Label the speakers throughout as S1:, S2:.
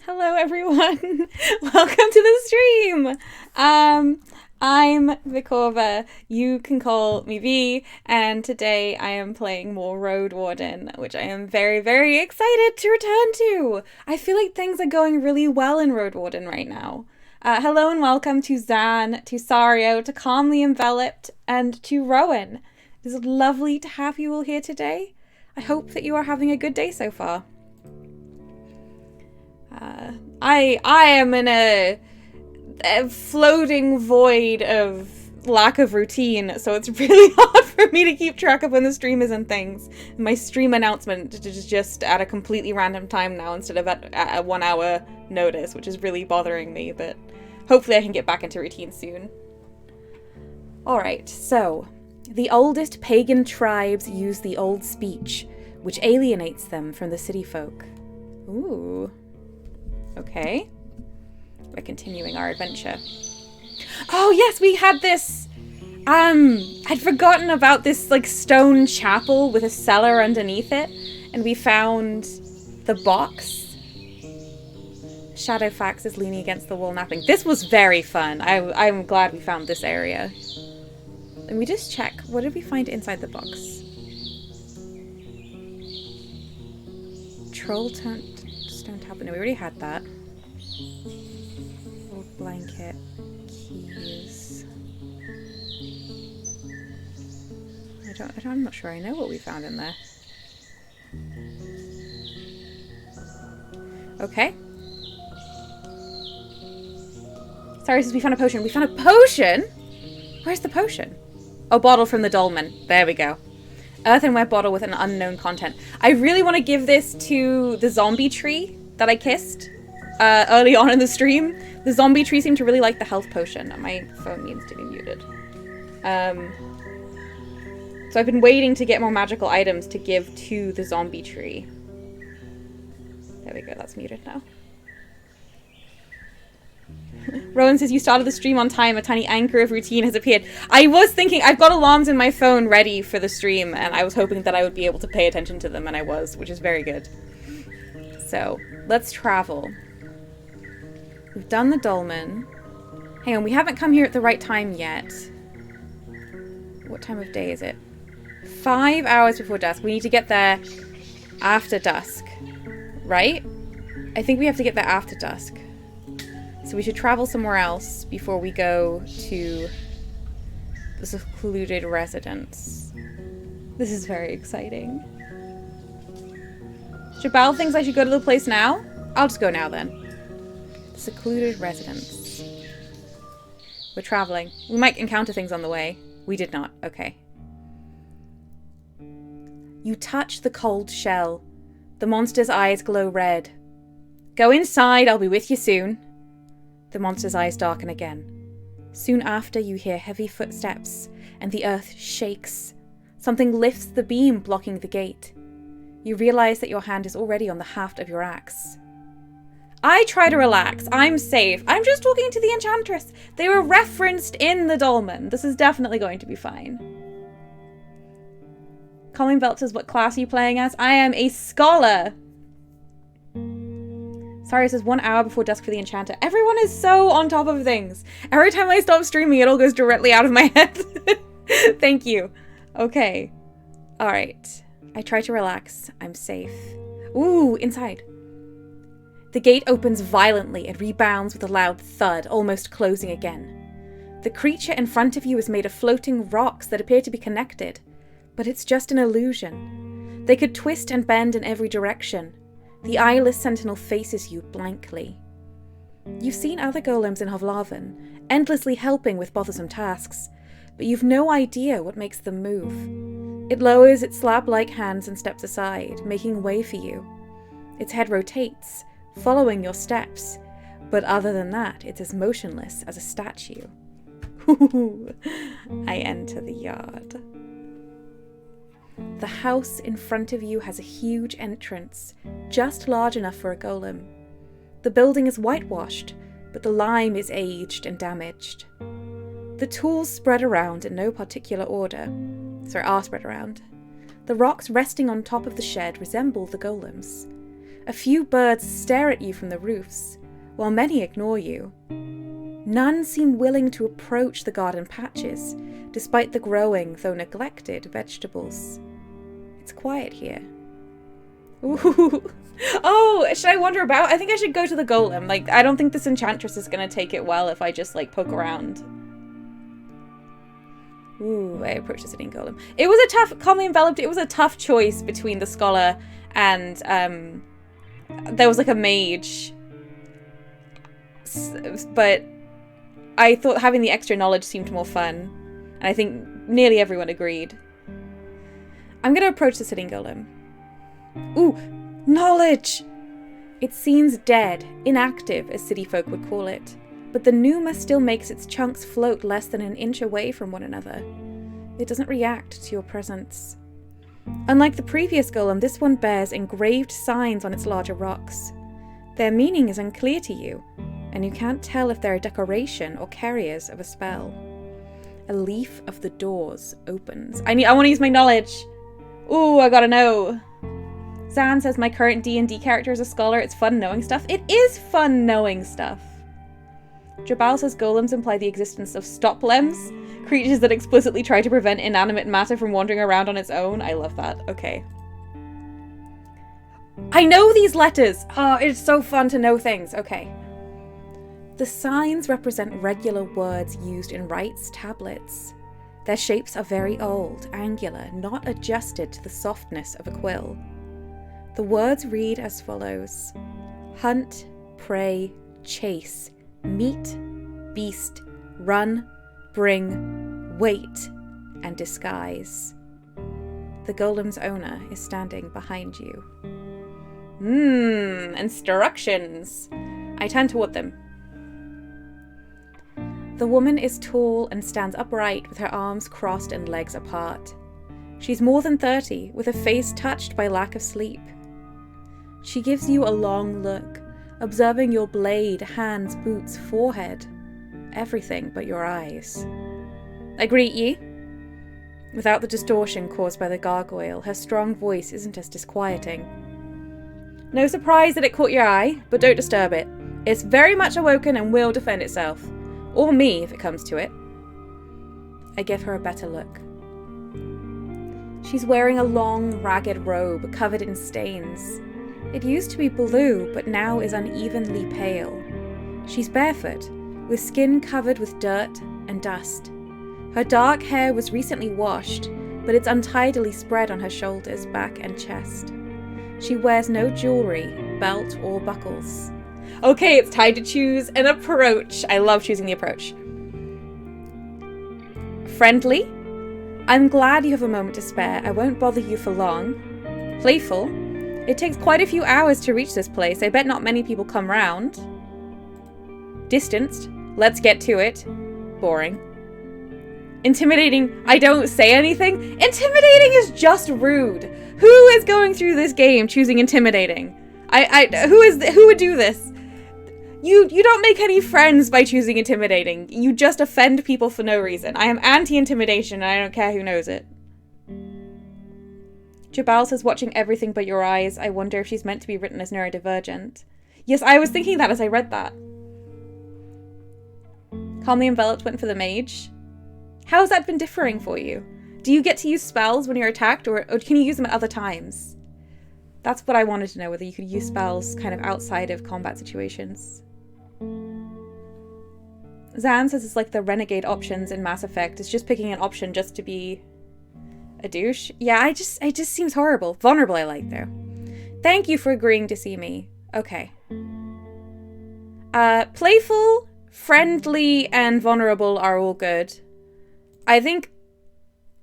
S1: Hello everyone, welcome to the stream. I'm Vikova, you can call me V, and today I am playing more Roadwarden, which I am very, very excited to return to. I feel like things are going really well in Roadwarden right now. Hello and welcome to Zan, to Sario, to Calmly Enveloped, and to Rowan. It is lovely to have you all here today. I hope that you are having a good day so far. I am in a floating void of lack of routine, so it's really hard for me to keep track of when the stream is and things. My stream announcement is just at a completely random time now instead of at a 1 hour notice, which is really bothering me, but hopefully I can get back into routine soon. Alright, so the oldest pagan tribes use the old speech, which alienates them from the city folk. Ooh. Okay. We're continuing our adventure. Oh yes, we had this, I'd forgotten about this like stone chapel with a cellar underneath it, and we found the box. Shadowfax is leaning against the wall napping. This was very fun. I'm glad we found this area. Let me just check. What did we find inside the box? Troll stone tablet. No, we already had that. Old blanket. Keys. I'm not sure I know what we found in there. Okay. Sorry, says we found a potion. We found a potion? Where's the potion? Oh, bottle from the dolmen. There we go. Earthenware bottle with an unknown content. I really want to give this to the zombie tree that I kissed early on in the stream. The zombie tree seemed to really like the health potion. My phone needs to be muted. So I've been waiting to get more magical items to give to the zombie tree. There we go, that's muted now. Rowan says, you started the stream on time, a tiny anchor of routine has appeared. I was thinking, I've got alarms in my phone ready for the stream, and I was hoping that I would be able to pay attention to them, and I was, which is very good. So, let's travel. We've done the dolmen. Hang on, we haven't come here at the right time yet. What time of day is it? 5 hours before dusk. We need to get there after dusk. Right? I think we have to get there after dusk. So we should travel somewhere else before we go to the secluded residence. This is very exciting. Jabal thinks I should go to the place now? I'll just go now then. Secluded residence. We're traveling. We might encounter things on the way. We did not. Okay. You touch the cold shell. The monster's eyes glow red. Go inside, I'll be with you soon. The monster's eyes darken again. Soon after, you hear heavy footsteps, and the earth shakes. Something lifts the beam blocking the gate. You realize that your hand is already on the haft of your axe. I try to relax. I'm safe. I'm just talking to the enchantress. They were referenced in the dolmen. This is definitely going to be fine. Colin Belt says, what class are you playing as? I am a scholar. Sorry, it says 1 hour before dusk for the enchanter. Everyone is so on top of things. Every time I stop streaming, it all goes directly out of my head. Thank you. Okay. All right. I try to relax. I'm safe. Ooh, inside. The gate opens violently and rebounds with a loud thud, almost closing again. The creature in front of you is made of floating rocks that appear to be connected, but it's just an illusion. They could twist and bend in every direction. The eyeless sentinel faces you blankly. You've seen other golems in Hovlaven, endlessly helping with bothersome tasks, but you've no idea what makes them move. It lowers its slab-like hands and steps aside, making way for you. Its head rotates, following your steps, but other than that, it's as motionless as a statue. I enter the yard. The house in front of you has a huge entrance, just large enough for a golem. The building is whitewashed, but the lime is aged and damaged. The tools spread around in no particular order. Are spread around. The rocks resting on top of the shed resemble the golems. A few birds stare at you from the roofs, while many ignore you. None seem willing to approach the garden patches, despite the growing, though neglected, vegetables. It's quiet here. Ooh. Oh, should I wander about? I think I should go to the golem. Like, I don't think this enchantress is gonna take it well if I just, like, poke around. Ooh, I approach the sitting golem. It was a tough, calmly enveloped, it was a tough choice between the scholar and, there was, like, a mage. But I thought having the extra knowledge seemed more fun. And I think nearly everyone agreed. I'm going to approach the sitting golem. Ooh, knowledge! It seems dead, inactive, as city folk would call it. But the pneuma still makes its chunks float less than an inch away from one another. It doesn't react to your presence. Unlike the previous golem, this one bears engraved signs on its larger rocks. Their meaning is unclear to you, and you can't tell if they're a decoration or carriers of a spell. A leaf of the doors opens. I want to use my knowledge. Ooh, I gotta know. Zan says my current D&D character is a scholar. It's fun knowing stuff. It is fun knowing stuff. Jabal says golems imply the existence of stoplems, creatures that explicitly try to prevent inanimate matter from wandering around on its own. I love that. Okay. I know these letters! Oh, it's so fun to know things. Okay. The signs represent regular words used in Wright's tablets. Their shapes are very old, angular, not adjusted to the softness of a quill. The words read as follows: hunt, prey, chase, meet, beast, run, bring, wait, and disguise. The golem's owner is standing behind you. Instructions. I turn toward them. The woman is tall and stands upright with her arms crossed and legs apart. She's more than 30, with a face touched by lack of sleep. She gives you a long look, observing your blade, hands, boots, forehead. Everything but your eyes. I greet ye. Without the distortion caused by the gargoyle, her strong voice isn't as disquieting. No surprise that it caught your eye, but don't disturb it. It's very much awoken and will defend itself. Or me, if it comes to it. I give her a better look. She's wearing a long, ragged robe covered in stains. It used to be blue, but now is unevenly pale. She's barefoot, with skin covered with dirt and dust. Her dark hair was recently washed, but it's untidily spread on her shoulders, back, and chest. She wears no jewelry, belt, or buckles. Okay, it's time to choose an approach. I love choosing the approach. Friendly? I'm glad you have a moment to spare. I won't bother you for long. Playful? It takes quite a few hours to reach this place. I bet not many people come round. Distanced? Let's get to it. Boring. Intimidating? I don't say anything? Intimidating is just rude. Who is going through this game choosing intimidating? Who would do this? You don't make any friends by choosing intimidating. You just offend people for no reason. I am anti-intimidation and I don't care who knows it. Jabal says watching everything but your eyes. I wonder if she's meant to be written as neurodivergent. Yes, I was thinking that as I read that. Calmly enveloped went for the mage. How has that been differing for you? Do you get to use spells when you're attacked or can you use them at other times? That's what I wanted to know, whether you could use spells kind of outside of combat situations. Zan says it's like the renegade options in Mass Effect. It's just picking an option just to be a douche. Yeah, it just seems horrible. Vulnerable I like, though. Thank you for agreeing to see me. Okay. Playful, friendly, and vulnerable are all good. I think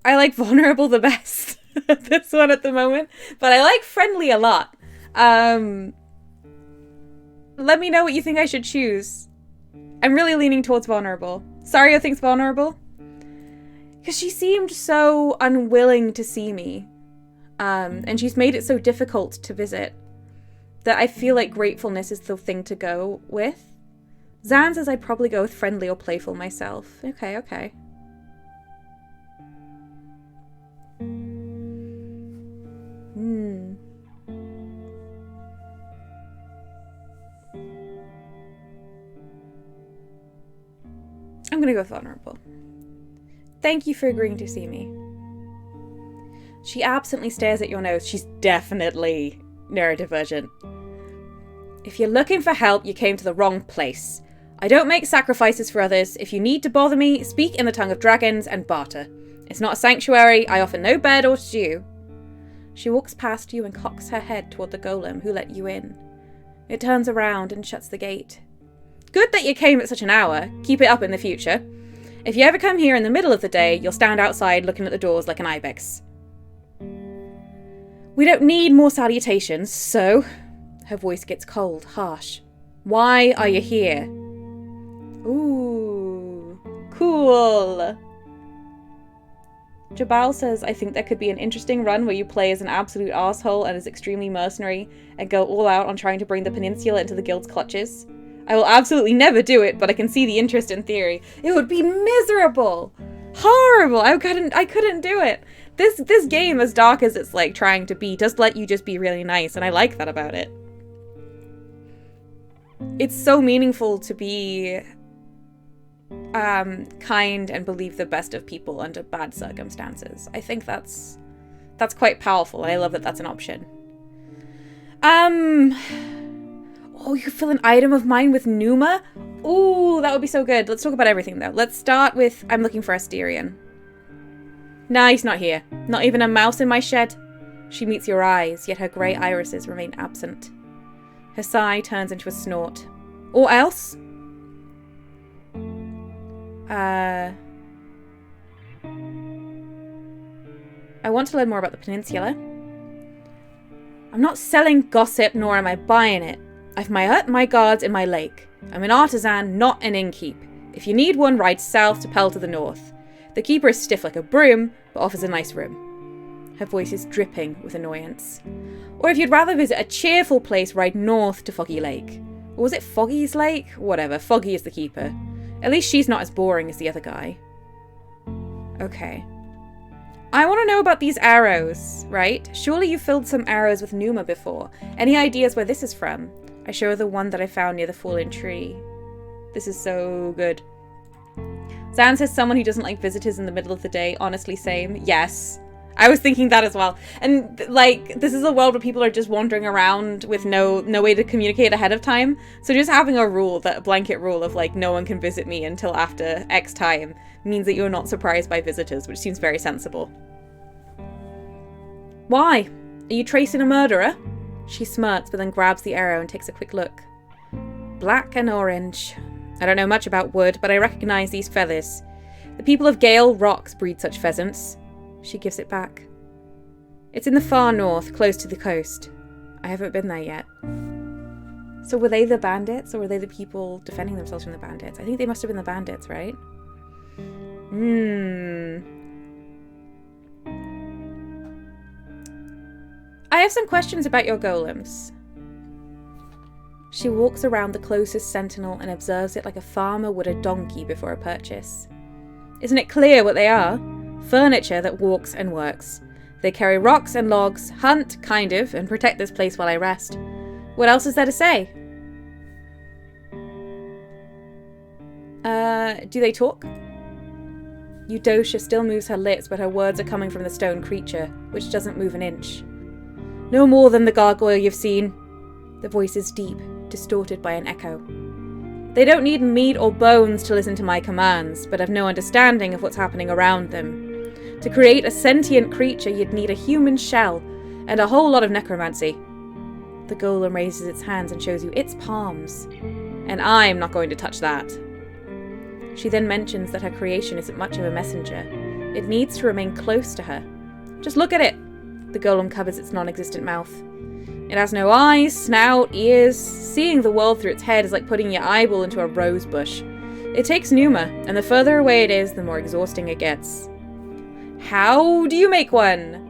S1: I like vulnerable the best. This one at the moment, but I like friendly a lot. Let me know what you think I should choose. I'm really leaning towards vulnerable. Sario thinks vulnerable because she seemed so unwilling to see me, and she's made it so difficult to visit that I feel like gratefulness is the thing to go with. Zan says I'd probably go with friendly or playful myself. Okay. I'm gonna go with vulnerable. Thank you for agreeing to see me. She absently stares at your nose. She's definitely neurodivergent. If you're looking for help, you came to the wrong place. I don't make sacrifices for others. If you need to bother me, speak in the tongue of dragons and barter. It's not a sanctuary. I offer no bed or stew. She walks past you and cocks her head toward the golem who let you in. It turns around and shuts the gate. Good that you came at such an hour. Keep it up in the future. If you ever come here in the middle of the day, you'll stand outside looking at the doors like an ibex. We don't need more salutations, so... Her voice gets cold, harsh. Why are you here? Ooh, cool. Jabal says, I think there could be an interesting run where you play as an absolute arsehole and is extremely mercenary and go all out on trying to bring the peninsula into the guild's clutches. I will absolutely never do it, but I can see the interest in theory. It would be miserable. Horrible. I couldn't do it. This game, as dark as it's like trying to be, does let you just be really nice, and I like that about it. It's so meaningful to be kind and believe the best of people under bad circumstances. I think that's quite powerful. I love that that's an option. Oh, you fill an item of mine with Numa? Ooh, that would be so good. Let's talk about everything, though. Let's start with, I'm looking for Asterion. Nah, he's not here. Not even a mouse in my shed. She meets your eyes, yet her grey irises remain absent. Her sigh turns into a snort. Or else? I want to learn more about the peninsula. I'm not selling gossip, nor am I buying it. I've my hut, my guards, and my lake. I'm an artisan, not an innkeep. If you need one, ride south to Pell to the north. The keeper is stiff like a broom, but offers a nice room. Her voice is dripping with annoyance. Or if you'd rather visit a cheerful place, ride north to Foggy Lake. Or was it Foggy's Lake? Whatever, Foggy is the keeper. At least she's not as boring as the other guy. Okay. I want to know about these arrows, right? Surely you filled some arrows with Numa before. Any ideas where this is from? I show her the one that I found near the fallen tree. This is so good. Zan says someone who doesn't like visitors in the middle of the day. Honestly, same. Yes. I was thinking that as well. And, like, this is a world where people are just wandering around with no way to communicate ahead of time. So just having a rule, a blanket rule of, like, no one can visit me until after X time means that you're not surprised by visitors, which seems very sensible. Why? Are you tracing a murderer? She smirks, but then grabs the arrow and takes a quick look. Black and orange. I don't know much about wood, but I recognize these feathers. The people of Gale Rocks breed such pheasants. She gives it back. It's in the far north, close to the coast. I haven't been there yet. So were they the bandits, or were they the people defending themselves from the bandits? I think they must have been the bandits, right? I have some questions about your golems. She walks around the closest sentinel and observes it like a farmer would a donkey before a purchase. Isn't it clear what they are? Furniture that walks and works. They carry rocks and logs, hunt, kind of, and protect this place while I rest. What else is there to say? Do they talk? Eudocia still moves her lips, but her words are coming from the stone creature, which doesn't move an inch. No more than the gargoyle you've seen. The voice is deep, distorted by an echo. They don't need meat or bones to listen to my commands, but have no understanding of what's happening around them. To create a sentient creature, you'd need a human shell, and a whole lot of necromancy. The golem raises its hands and shows you its palms. And I'm not going to touch that. She then mentions that her creation isn't much of a messenger. It needs to remain close to her. Just look at it. The golem covers its non-existent mouth. It has no eyes, snout, ears. Seeing the world through its head is like putting your eyeball into a rose bush. It takes Numa, and the further away it is, the more exhausting it gets. How do you make one?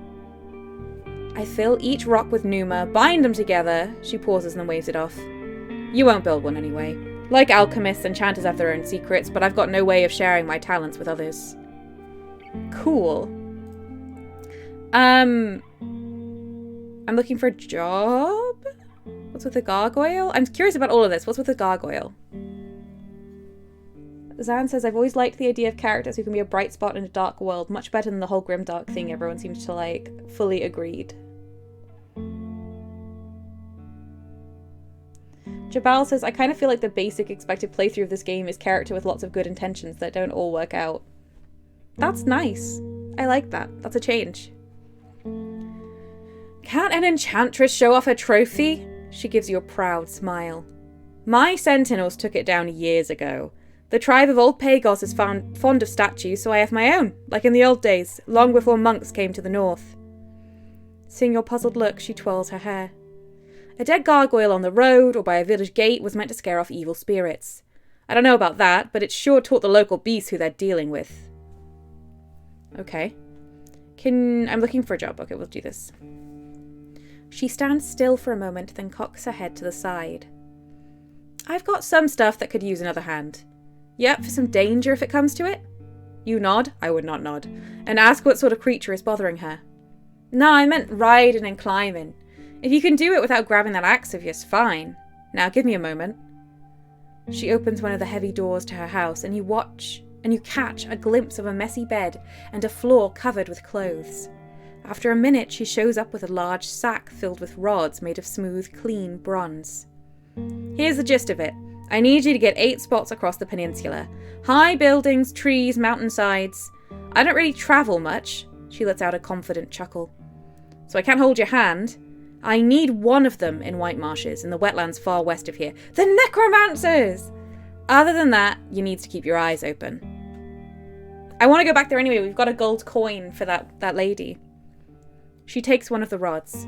S1: I fill each rock with Numa, bind them together. She pauses and then waves it off. You won't build one anyway. Like alchemists, enchanters have their own secrets, but I've got no way of sharing my talents with others. Cool. I'm looking for a job? What's with the gargoyle? I'm curious about all of this. What's with the gargoyle? Zan says, I've always liked the idea of characters who can be a bright spot in a dark world, much better than the whole grimdark thing everyone seems to like. Fully agreed. Jabal says, I kind of feel like the basic expected playthrough of this game is character with lots of good intentions that don't all work out. That's nice. I like that. That's a change. Can't an enchantress show off her trophy? She gives you a proud smile. My sentinels took it down years ago. The tribe of old Pagos is fond of statues, so I have my own, like in the old days, long before monks came to the north. Seeing your puzzled look, she twirls her hair. A dead gargoyle on the road or by a village gate was meant to scare off evil spirits. I don't know about that, but it sure taught the local beasts who they're dealing with. Okay. I'm looking for a job. Okay, we'll do this. She stands still for a moment, then cocks her head to the side. I've got some stuff that could use another hand. Yep, for some danger if it comes to it. You nod? I would not nod. And ask what sort of creature is bothering her. No, I meant riding and climbing. If you can do it without grabbing that axe of yours, fine. Now, give me a moment. She opens one of the heavy doors to her house, and you watch, and you catch a glimpse of a messy bed and a floor covered with clothes. After a minute, she shows up with a large sack filled with rods made of smooth, clean bronze. Here's the gist of it. I need you to get 8 spots across the peninsula. High buildings, trees, mountainsides. I don't really travel much. She lets out a confident chuckle. So I can't hold your hand. I need one of them in White Marshes, in the wetlands far west of here. The necromancers! Other than that, you need to keep your eyes open. I want to go back there anyway. We've got a gold coin for that lady. She takes one of the rods.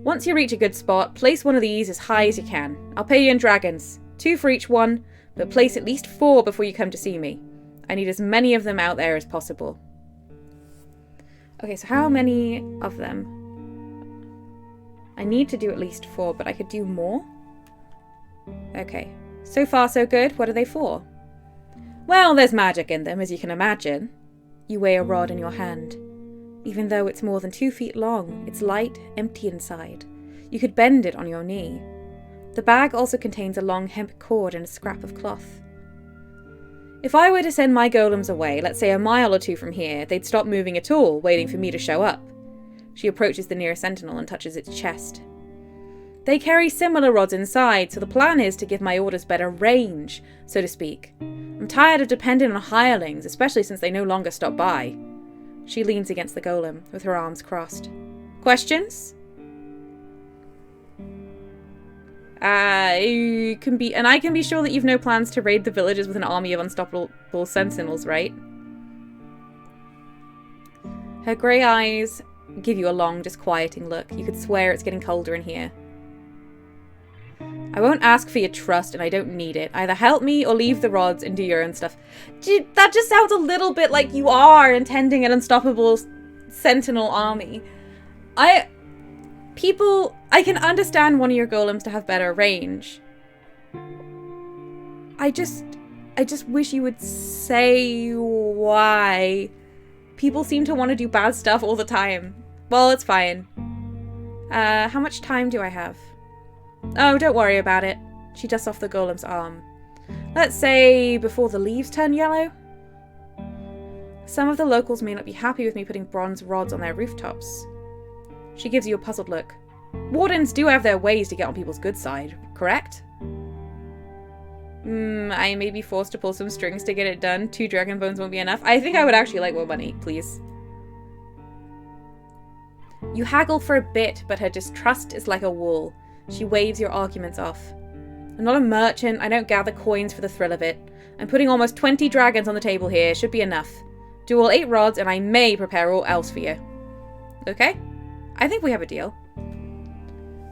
S1: Once you reach a good spot, place one of these as high as you can. I'll pay you in dragons. 2 for each one, but place at least 4 before you come to see me. I need as many of them out there as possible. Okay, so how many of them? I need to do at least 4, but I could do more. Okay, so far so good. What are they for? Well, there's magic in them, as you can imagine. You weigh a rod in your hand. Even though it's more than 2 feet long, it's light, empty inside. You could bend it on your knee. The bag also contains a long hemp cord and a scrap of cloth. If I were to send my golems away, let's say a mile or 2 from here, they'd stop moving at all, waiting for me to show up. She approaches the nearest sentinel and touches its chest. They carry similar rods inside, so the plan is to give my orders better range, so to speak. I'm tired of depending on hirelings, especially since they no longer stop by. She leans against the golem, with her arms crossed. Questions? I can be sure that you've no plans to raid the villages with an army of unstoppable sentinels, right? Her grey eyes give you a long, disquieting look. You could swear it's getting colder in here. I won't ask for your trust, and I don't need it. Either help me or leave the rods and do your own stuff. That just sounds a little bit like you are intending an unstoppable sentinel army. I can understand one of your golems to have better range. I just wish you would say why. People seem to want to do bad stuff all the time. Well, it's fine. How much time do I have? Oh, don't worry about it. She dusts off the golem's arm. Let's say before the leaves turn yellow? Some of the locals may not be happy with me putting bronze rods on their rooftops. She gives you a puzzled look. Wardens do have their ways to get on people's good side, correct? I may be forced to pull some strings to get it done. 2 dragon bones won't be enough. I think I would actually like more money, please. You haggle for a bit, but her distrust is like a wall. She waves your arguments off. I'm not a merchant. I don't gather coins for the thrill of it. I'm putting almost 20 dragons on the table here. Should be enough. Do all 8 rods, and I may prepare all else for you. Okay? I think we have a deal.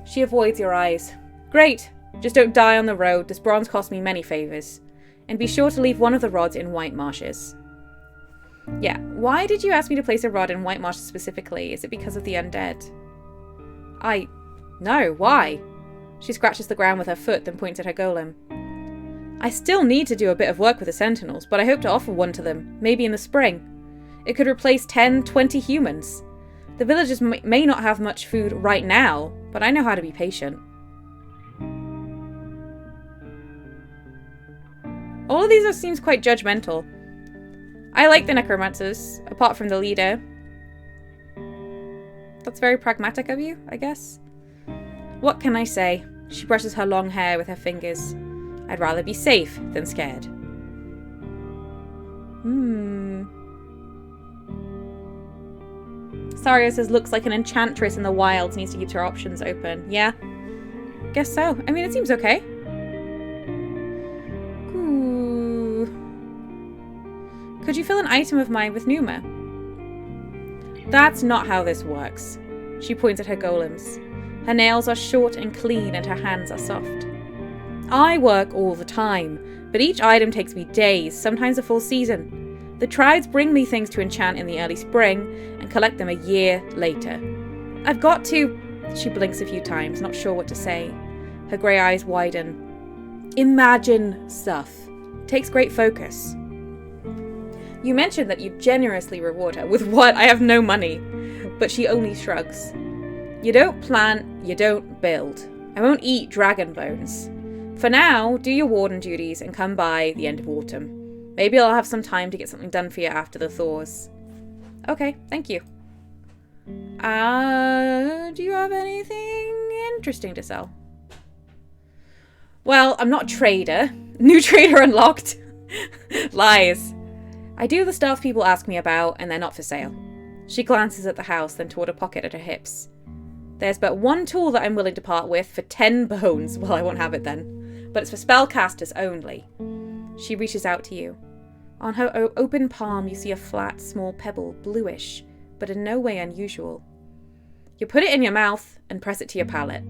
S1: She avoids your eyes. Great. Just don't die on the road. This bronze cost me many favours. And be sure to leave one of the rods in White Marshes. Yeah, why did you ask me to place a rod in White Marshes specifically? Is it because of the undead? No, why? She scratches the ground with her foot, then points at her golem. I still need to do a bit of work with the sentinels, but I hope to offer one to them, maybe in the spring. It could replace 10, 20 humans. The villagers may not have much food right now, but I know how to be patient. All of these seems quite judgmental. I like the necromancers, apart from the leader. That's very pragmatic of you, I guess. What can I say? She brushes her long hair with her fingers. I'd rather be safe than scared. Saria says, looks like an enchantress in the wilds needs to keep her options open. Yeah? Guess so. I mean, it seems okay. Ooh. Could you fill an item of mine with Numa? That's not how this works. She points at her golems. Her nails are short and clean and her hands are soft. I work all the time, but each item takes me days, sometimes a full season. The tribes bring me things to enchant in the early spring and collect them a year later. I've got to... She blinks a few times, not sure what to say. Her grey eyes widen. Imagine stuff. Takes great focus. You mentioned that you generously reward her. With what? I have no money. But she only shrugs. You don't plant, you don't build. I won't eat dragon bones. For now, do your warden duties and come by the end of autumn. Maybe I'll have some time to get something done for you after the thaws. Okay, thank you. Do you have anything interesting to sell? Well, I'm not a trader. New trader unlocked. Lies. I do the stuff people ask me about, and they're not for sale. She glances at the house, then toward a pocket at her hips. There's but one tool that I'm willing to part with for 10 bones. Well, I won't have it then. But it's for spellcasters only. She reaches out to you. On her open palm, you see a flat, small pebble, bluish, but in no way unusual. You put it in your mouth and press it to your palate.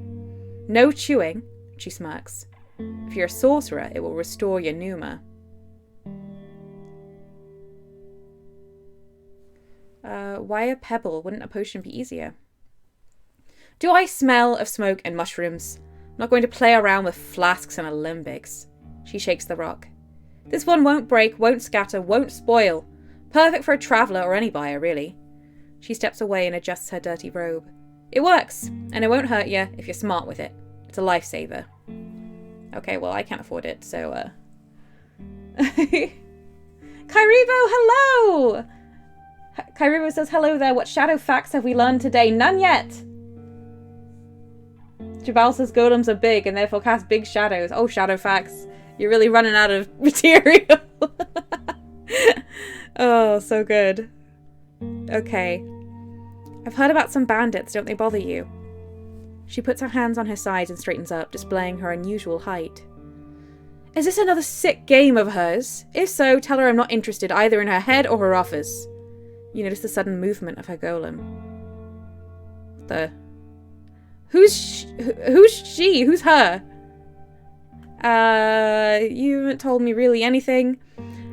S1: No chewing, she smirks. If you're a sorcerer, it will restore your pneuma. Why a pebble? Wouldn't a potion be easier? Do I smell of smoke and mushrooms? I'm not going to play around with flasks and alembics. She shakes the rock. This one won't break, won't scatter, won't spoil. Perfect for a traveller or any buyer, really. She steps away and adjusts her dirty robe. It works, and it won't hurt you if you're smart with it. It's a lifesaver. Okay, well, I can't afford it, so, Kairibo, hello! Kairibo says, hello there, what shadow facts have we learned today? None yet! Jabal says golems are big and therefore cast big shadows. Oh, shadow facts. You're really running out of material. Oh, so good. Okay. I've heard about some bandits, don't they bother you? She puts her hands on her sides and straightens up, displaying her unusual height. Is this another sick game of hers? If so, tell her I'm not interested either in her head or her offers. You notice the sudden movement of her golem. Who's she? Who's her? You haven't told me really anything.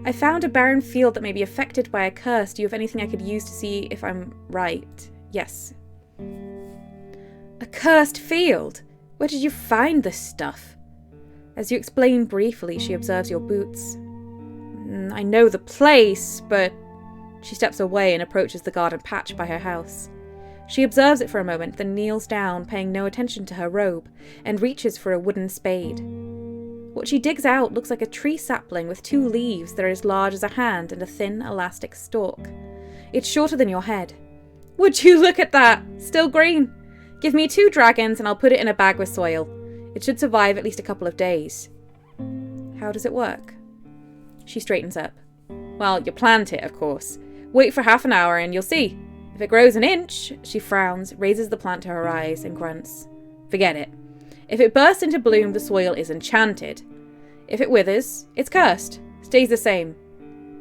S1: I found a barren field that may be affected by a curse. Do you have anything I could use to see if I'm right? Yes. A cursed field? Where did you find this stuff? As you explain briefly, she observes your boots. I know the place, but... She steps away and approaches the garden patch by her house. She observes it for a moment, then kneels down, paying no attention to her robe, and reaches for a wooden spade. What she digs out looks like a tree sapling with 2 leaves that are as large as a hand and a thin, elastic stalk. It's shorter than your head. Would you look at that? Still green. Give me 2 dragons and I'll put it in a bag with soil. It should survive at least a couple of days. How does it work? She straightens up. Well, you plant it, of course. Wait for half an hour and you'll see. If it grows an inch, she frowns, raises the plant to her eyes, and grunts. Forget it. If it bursts into bloom, the soil is enchanted. If it withers, it's cursed. Stays the same.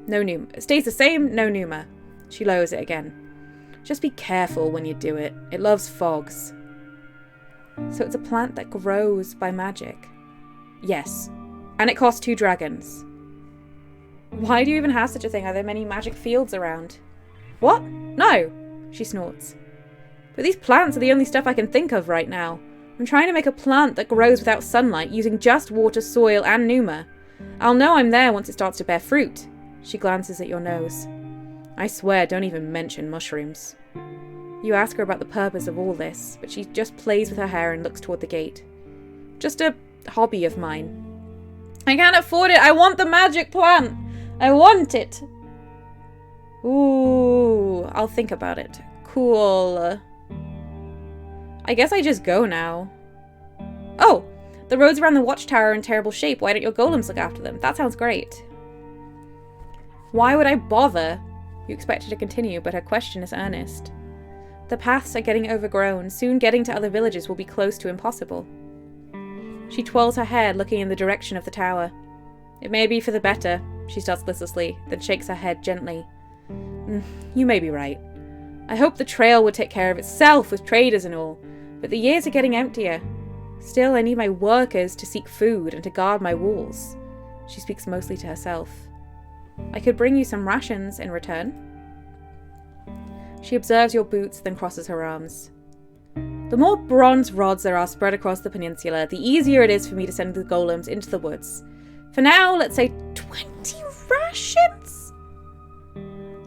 S1: No pneuma. Stays the same, no pneuma. She lowers it again. Just be careful when you do it. It loves fogs. So it's a plant that grows by magic. Yes. And it costs 2 dragons. Why do you even have such a thing? Are there many magic fields around? What? No, she snorts. But these plants are the only stuff I can think of right now. I'm trying to make a plant that grows without sunlight, using just water, soil, and pneuma. I'll know I'm there once it starts to bear fruit. She glances at your nose. I swear, don't even mention mushrooms. You ask her about the purpose of all this, but she just plays with her hair and looks toward the gate. Just a hobby of mine. I can't afford it. I want the magic plant. I want it. Ooh, I'll think about it. Cool. I guess I just go now. Oh, the roads around the watchtower are in terrible shape. Why don't your golems look after them? That sounds great. Why would I bother? You expect her to continue, but her question is earnest. The paths are getting overgrown. Soon getting to other villages will be close to impossible. She twirls her head, looking in the direction of the tower. It may be for the better, she starts listlessly, then shakes her head gently. You may be right. I hope the trail would take care of itself with traders and all, but the years are getting emptier. Still, I need my workers to seek food and to guard my walls. She speaks mostly to herself. I could bring you some rations in return. She observes your boots, then crosses her arms. The more bronze rods there are spread across the peninsula, the easier it is for me to send the golems into the woods. For now, let's say 20 rations?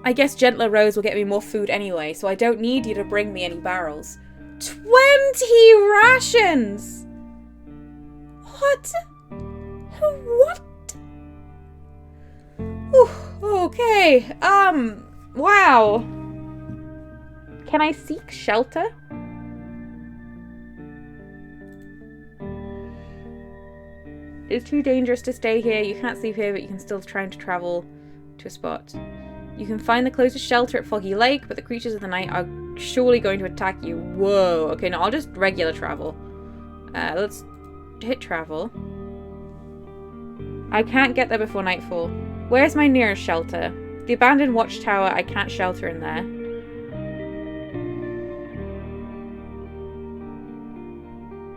S1: I guess gentler roads will get me more food anyway, so I don't need you to bring me any barrels. 20 rations! What? What? Whew, okay, wow. Can I seek shelter? It's too dangerous to stay here. You can't sleep here, but you can still try to travel to a spot. You can find the closest shelter at Foggy Lake, but the creatures of the night are surely going to attack you. Whoa. Okay, no, I'll just regular travel. Let's hit travel. I can't get there before nightfall. Where's my nearest shelter? The abandoned watchtower. I can't shelter in there.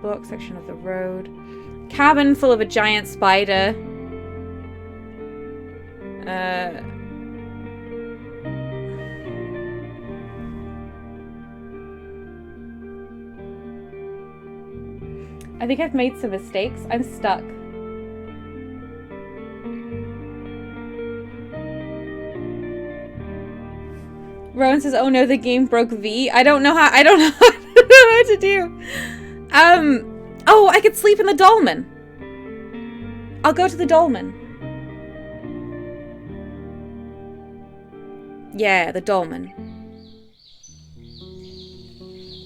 S1: Block section of the road. Cabin full of a giant spider. I think I've made some mistakes. I'm stuck. Rowan says, "Oh no, the game broke V." I don't know how. I don't know. I don't know what to do. Oh, I could sleep in the dolmen. I'll go to the dolmen. Yeah, the dolmen.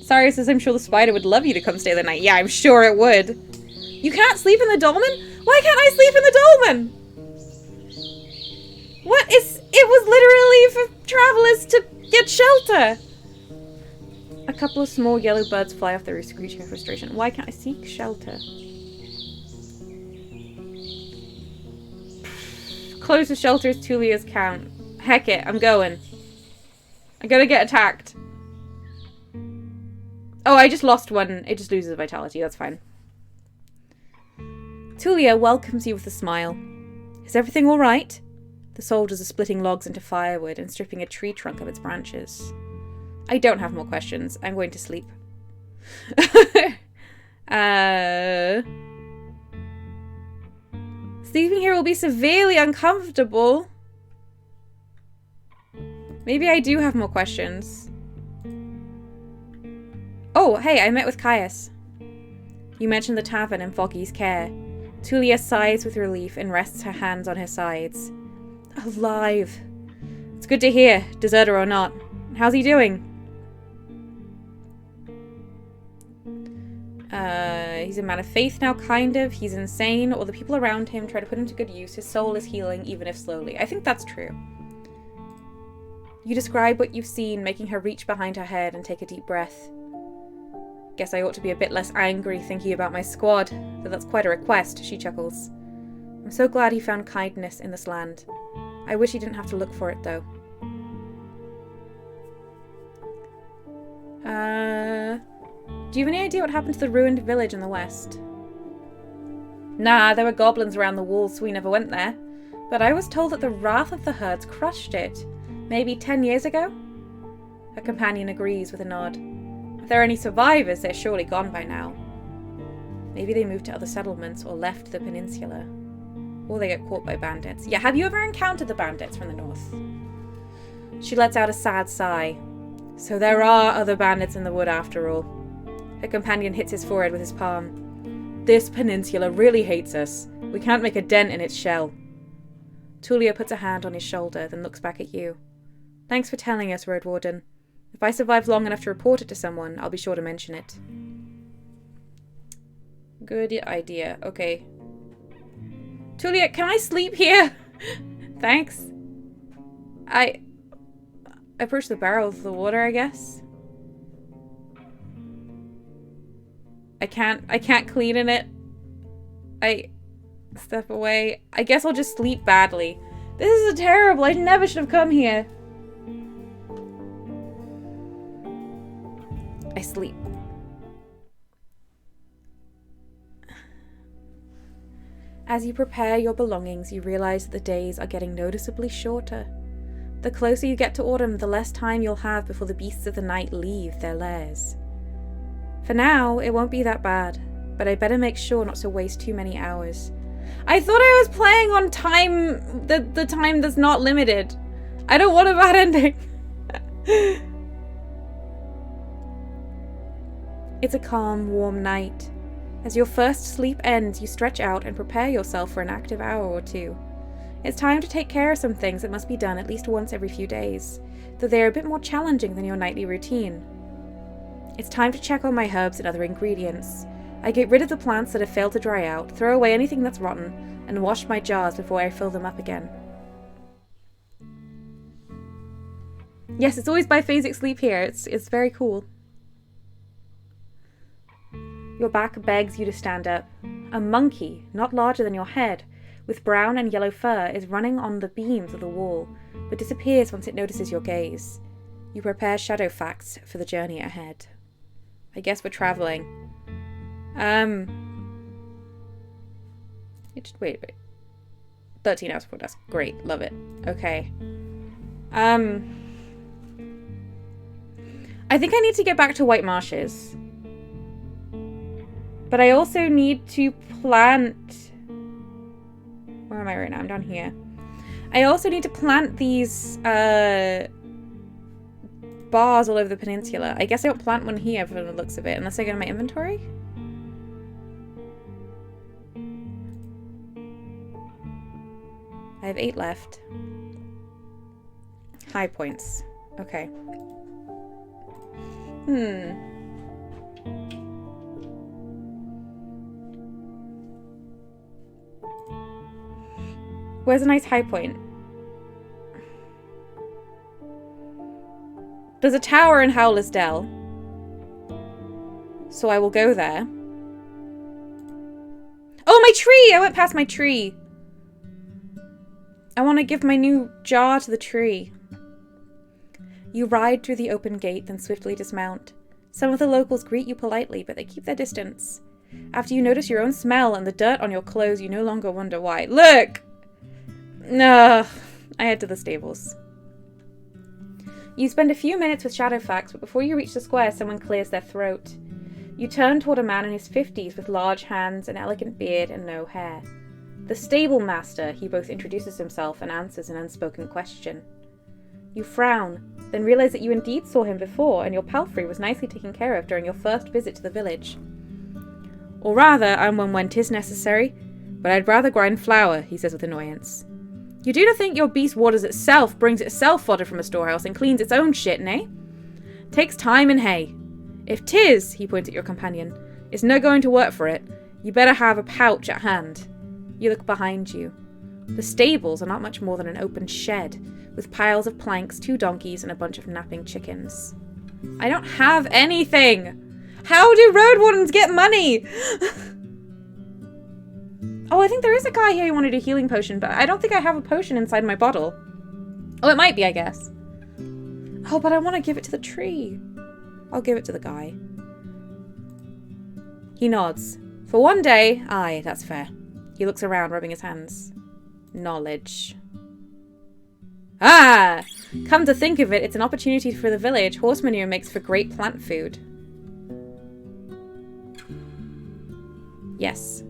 S1: Sorry, says, "I'm sure the spider would love you to come stay the night." Yeah, I'm sure it would. You can't sleep in the dolmen? Why can't I sleep in the dolmen? What is... It was literally for travelers to get shelter. A couple of small yellow birds fly off the roof, screeching in frustration. Why can't I seek shelter? Closest shelter is Tulia's count. Heck it, I'm going. I'm gonna get attacked. Oh, I just lost one. It just loses vitality. That's fine. Tulia welcomes you with a smile. Is everything all right? The soldiers are splitting logs into firewood and stripping a tree trunk of its branches. I don't have more questions. I'm going to sleep. Sleeping here will be severely uncomfortable. Maybe I do have more questions. Oh, hey, I met with Caius. You mentioned the tavern in Foggy's care. Tulia sighs with relief and rests her hands on her sides. Alive. It's good to hear, deserter or not. How's he doing? He's a man of faith now, kind of. He's insane. All the people around him try to put him to good use. His soul is healing, even if slowly. I think that's true. You describe what you've seen, making her reach behind her head and take a deep breath. Guess I ought to be a bit less angry thinking about my squad, though that's quite a request, she chuckles. I'm so glad he found kindness in this land. I wish he didn't have to look for it, though. Do you have any idea what happened to the ruined village in the west? Nah, there were goblins around the walls, so we never went there. But I was told that the wrath of the herds crushed it. Maybe 10 years ago? Her companion agrees with a nod. If there are any survivors, they're surely gone by now. Maybe they moved to other settlements or left the peninsula. Or they get caught by bandits. Yeah, have you ever encountered the bandits from the north? She lets out a sad sigh. So there are other bandits in the wood after all. Her companion hits his forehead with his palm. This peninsula really hates us. We can't make a dent in its shell. Tulia puts a hand on his shoulder, then looks back at you. Thanks for telling us, Roadwarden. If I survive long enough to report it to someone, I'll be sure to mention it. Good idea. Okay. Tulia, can I sleep here? Thanks. I approach the barrel of the water, I guess. I can't clean in it. I step away. I guess I'll just sleep badly. This is terrible. I never should have come here. I sleep. As you prepare your belongings, you realize that the days are getting noticeably shorter. The closer you get to autumn, the less time you'll have before the beasts of the night leave their lairs. For now, it won't be that bad, but I better make sure not to waste too many hours. I thought I was playing on time, the time that's not limited. I don't want a bad ending. It's a calm, warm night. As your first sleep ends, you stretch out and prepare yourself for an active hour or two. It's time to take care of some things that must be done at least once every few days, though they are a bit more challenging than your nightly routine. It's time to check on my herbs and other ingredients. I get rid of the plants that have failed to dry out, throw away anything that's rotten, and wash my jars before I fill them up again. Yes, it's always biphasic sleep here. It's very cool. Your back begs you to stand up. A monkey, not larger than your head, with brown and yellow fur, is running on the beams of the wall, but disappears once it notices your gaze. You prepare shadow facts for the journey ahead. I guess we're traveling. Wait. 13 hours before dusk. Great, love it. Okay. I think I need to get back to White Marshes. But I also need to plant... Where am I right now? I'm down here. I also need to plant these bars all over the peninsula. I guess I won't plant one here from the looks of it, unless I go to my inventory. I have 8 left. High points. Okay. Where's a nice high point? There's a tower in Howler's Dell. So I will go there. Oh, my tree! I went past my tree. I want to give my new jar to the tree. You ride through the open gate, then swiftly dismount. Some of the locals greet you politely, but they keep their distance. After you notice your own smell and the dirt on your clothes, you no longer wonder why. Look! No, I head to the stables. You spend a few minutes with Shadowfax, but before you reach the square, someone clears their throat. You turn toward a man in his 50s with large hands, an elegant beard, and no hair. The stable master, he both introduces himself and answers an unspoken question. You frown, then realize that you indeed saw him before, and your palfrey was nicely taken care of during your first visit to the village. Or rather, I'm one when 'tis necessary, but I'd rather grind flour, he says with annoyance. You do not think your beast waters itself, brings itself fodder from a storehouse, and cleans its own shit, nay? Takes time and hay. If 'tis, he points at your companion, is no going to work for it, you better have a pouch at hand. You look behind you. The stables are not much more than an open shed, with piles of planks, 2 donkeys, and a bunch of napping chickens. I don't have anything! How do Roadwardens get money? Oh, I think there is a guy here who wanted a healing potion, but I don't think I have a potion inside my bottle. Oh, it might be, I guess. Oh, but I want to give it to the tree. I'll give it to the guy. He nods. For one day, aye, that's fair. He looks around, rubbing his hands. Knowledge. Ah! Come to think of it, it's an opportunity for the village. Horse manure makes for great plant food. Yes.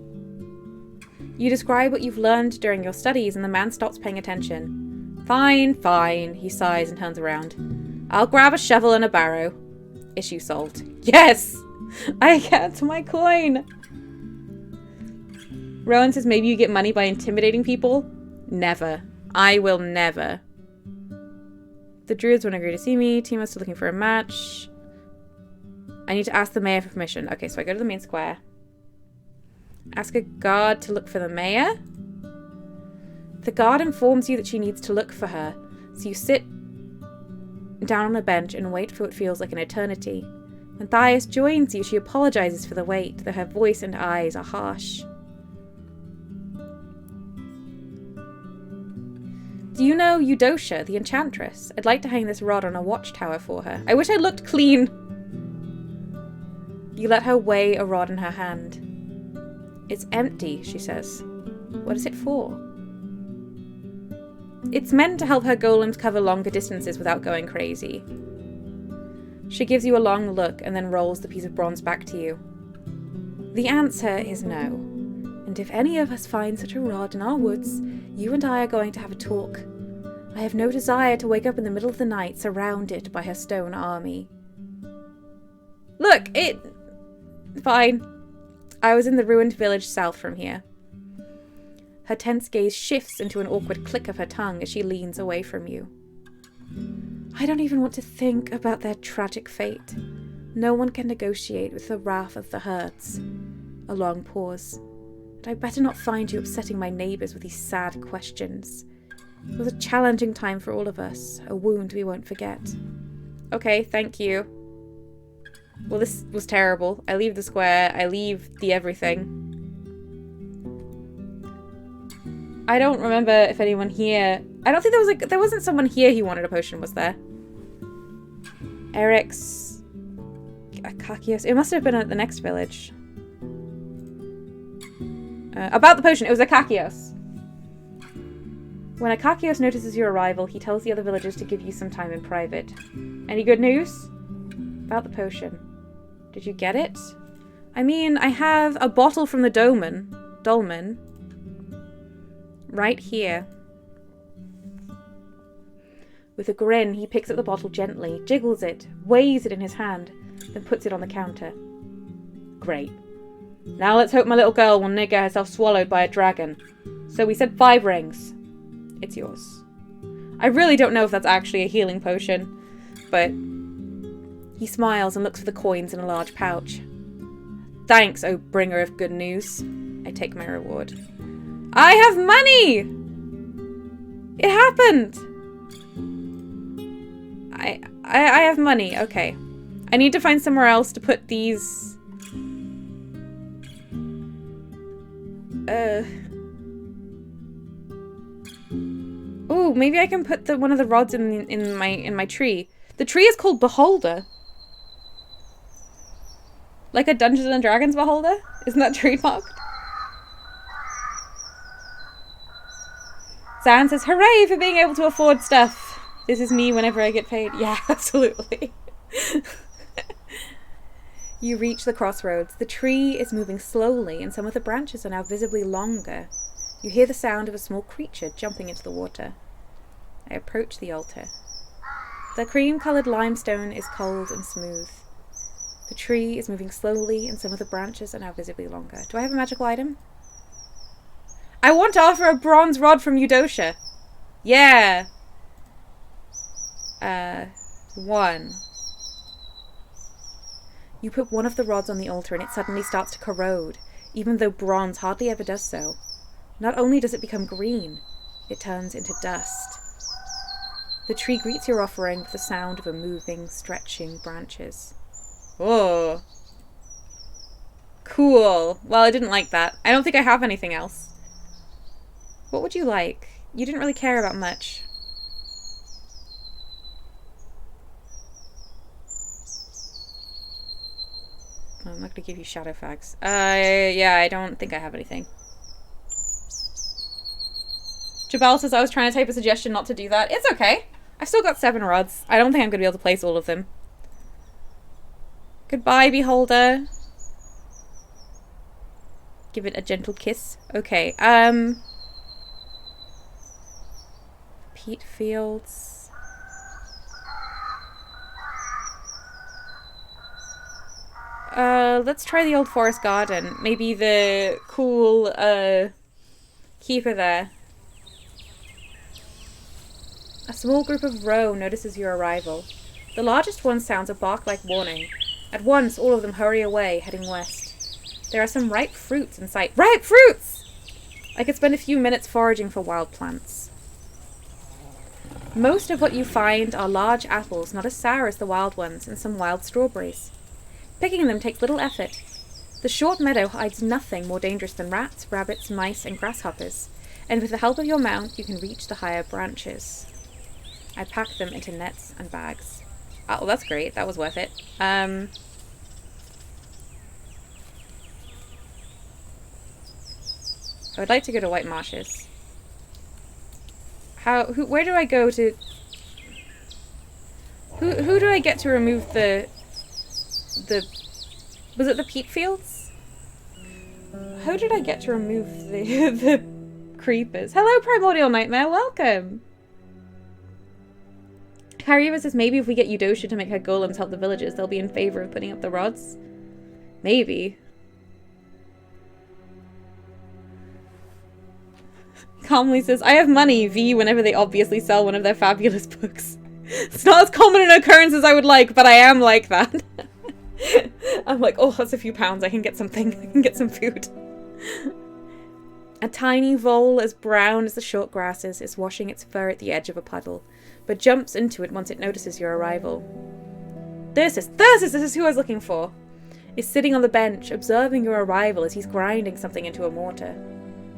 S1: You describe what you've learned during your studies, and the man stops paying attention. Fine, fine, he sighs and turns around. I'll grab a shovel and a barrow. Issue solved. Yes! I get my coin! Rowan says maybe you get money by intimidating people. Never. I will never. The druids won't agree to see me. Team is still looking for a match. I need to ask the mayor for permission. Okay, so I go to the main square. Ask a guard to look for the mayor? The guard informs you that she needs to look for her, so you sit down on a bench and wait for what feels like an eternity. When Thias joins you, she apologizes for the wait, though her voice and eyes are harsh. Do you know Eudosha, the enchantress? I'd like to hang this rod on a watchtower for her. I wish I looked clean! You let her weigh a rod in her hand. It's empty, she says. What is it for? It's meant to help her golems cover longer distances without going crazy. She gives you a long look and then rolls the piece of bronze back to you. The answer is no. And if any of us find such a rod in our woods, you and I are going to have a talk. I have no desire to wake up in the middle of the night surrounded by her stone army. Look, Fine. I was in the ruined village south from here. Her tense gaze shifts into an awkward click of her tongue as she leans away from you. I don't even want to think about their tragic fate. No one can negotiate with the wrath of the herds. A long pause. But I better not find you upsetting my neighbours with these sad questions. It was a challenging time for all of us, a wound we won't forget. Okay, thank you. Well, this was terrible. I leave the square, I leave the everything. I don't remember if anyone here... I don't think there wasn't someone here who wanted a potion, was there? Eric's... Akakios. It must have been at the next village. About the potion, it was Akakios. When Akakios notices your arrival, he tells the other villagers to give you some time in private. Any good news? About the potion. Did you get it? I mean, I have a bottle from the dolmen. Right here. With a grin, he picks up the bottle gently, jiggles it, weighs it in his hand, then puts it on the counter. Great. Now let's hope my little girl will not get herself swallowed by a dragon. So we said 5 rings. It's yours. I really don't know if that's actually a healing potion, but... He smiles and looks for the coins in a large pouch. Thanks, O bringer of good news. I take my reward. I have money! It happened! I have money, okay. I need to find somewhere else to put these... Ooh, maybe I can put one of the rods in my tree. The tree is called Beholder. Like a Dungeons and Dragons Beholder? Isn't that trademarked? Zan says, hooray for being able to afford stuff. This is me whenever I get paid. Yeah, absolutely. You reach the crossroads. The tree is moving slowly and some of the branches are now visibly longer. You hear the sound of a small creature jumping into the water. I approach the altar. The cream-coloured limestone is cold and smooth. The tree is moving slowly and some of the branches are now visibly longer. Do I have a magical item? I want to offer a bronze rod from Eudocia. Yeah. 1. You put one of the rods on the altar and it suddenly starts to corrode, even though bronze hardly ever does so. Not only does it become green, it turns into dust. The tree greets your offering with the sound of a moving, stretching branches. Oh. Cool. Well, I didn't like that. I don't think I have anything else. What would you like? You didn't really care about much. I'm not gonna give you shadow fags. Yeah, I don't think I have anything. Jabal says I was trying to type a suggestion not to do that. It's okay. I've still got 7 rods. I don't think I'm gonna be able to place all of them. Goodbye, Beholder. Give it a gentle kiss. Okay, peat fields. Let's try the old forest garden. Maybe the cool, keeper there. A small group of roe notices your arrival. The largest one sounds a bark-like warning. At once, all of them hurry away, heading west. There are some ripe fruits in sight. Ripe fruits! I could spend a few minutes foraging for wild plants. Most of what you find are large apples, not as sour as the wild ones, and some wild strawberries. Picking them takes little effort. The short meadow hides nothing more dangerous than rats, rabbits, mice, and grasshoppers, and with the help of your mount, you can reach the higher branches. I pack them into nets and bags. Oh, well, that's great. That was worth it. I would like to go to White Marshes. Where do I go to... Who do I get to remove the... Was it the peat fields? How did I get to remove the creepers? Hello, Primordial Nightmare, welcome! Karyeva says maybe if we get Eudosha to make her golems help the villagers, they'll be in favor of putting up the rods. Maybe. Calmly says, I have money, V, whenever they obviously sell one of their fabulous books. It's not as common an occurrence as I would like, but I am like that. I'm like, oh, that's a few pounds. I can get something. I can get some food. A tiny vole as brown as the short grasses is washing its fur at the edge of a puddle, but jumps into it once it notices your arrival. This is who I was looking for. Is sitting on the bench, observing your arrival as he's grinding something into a mortar.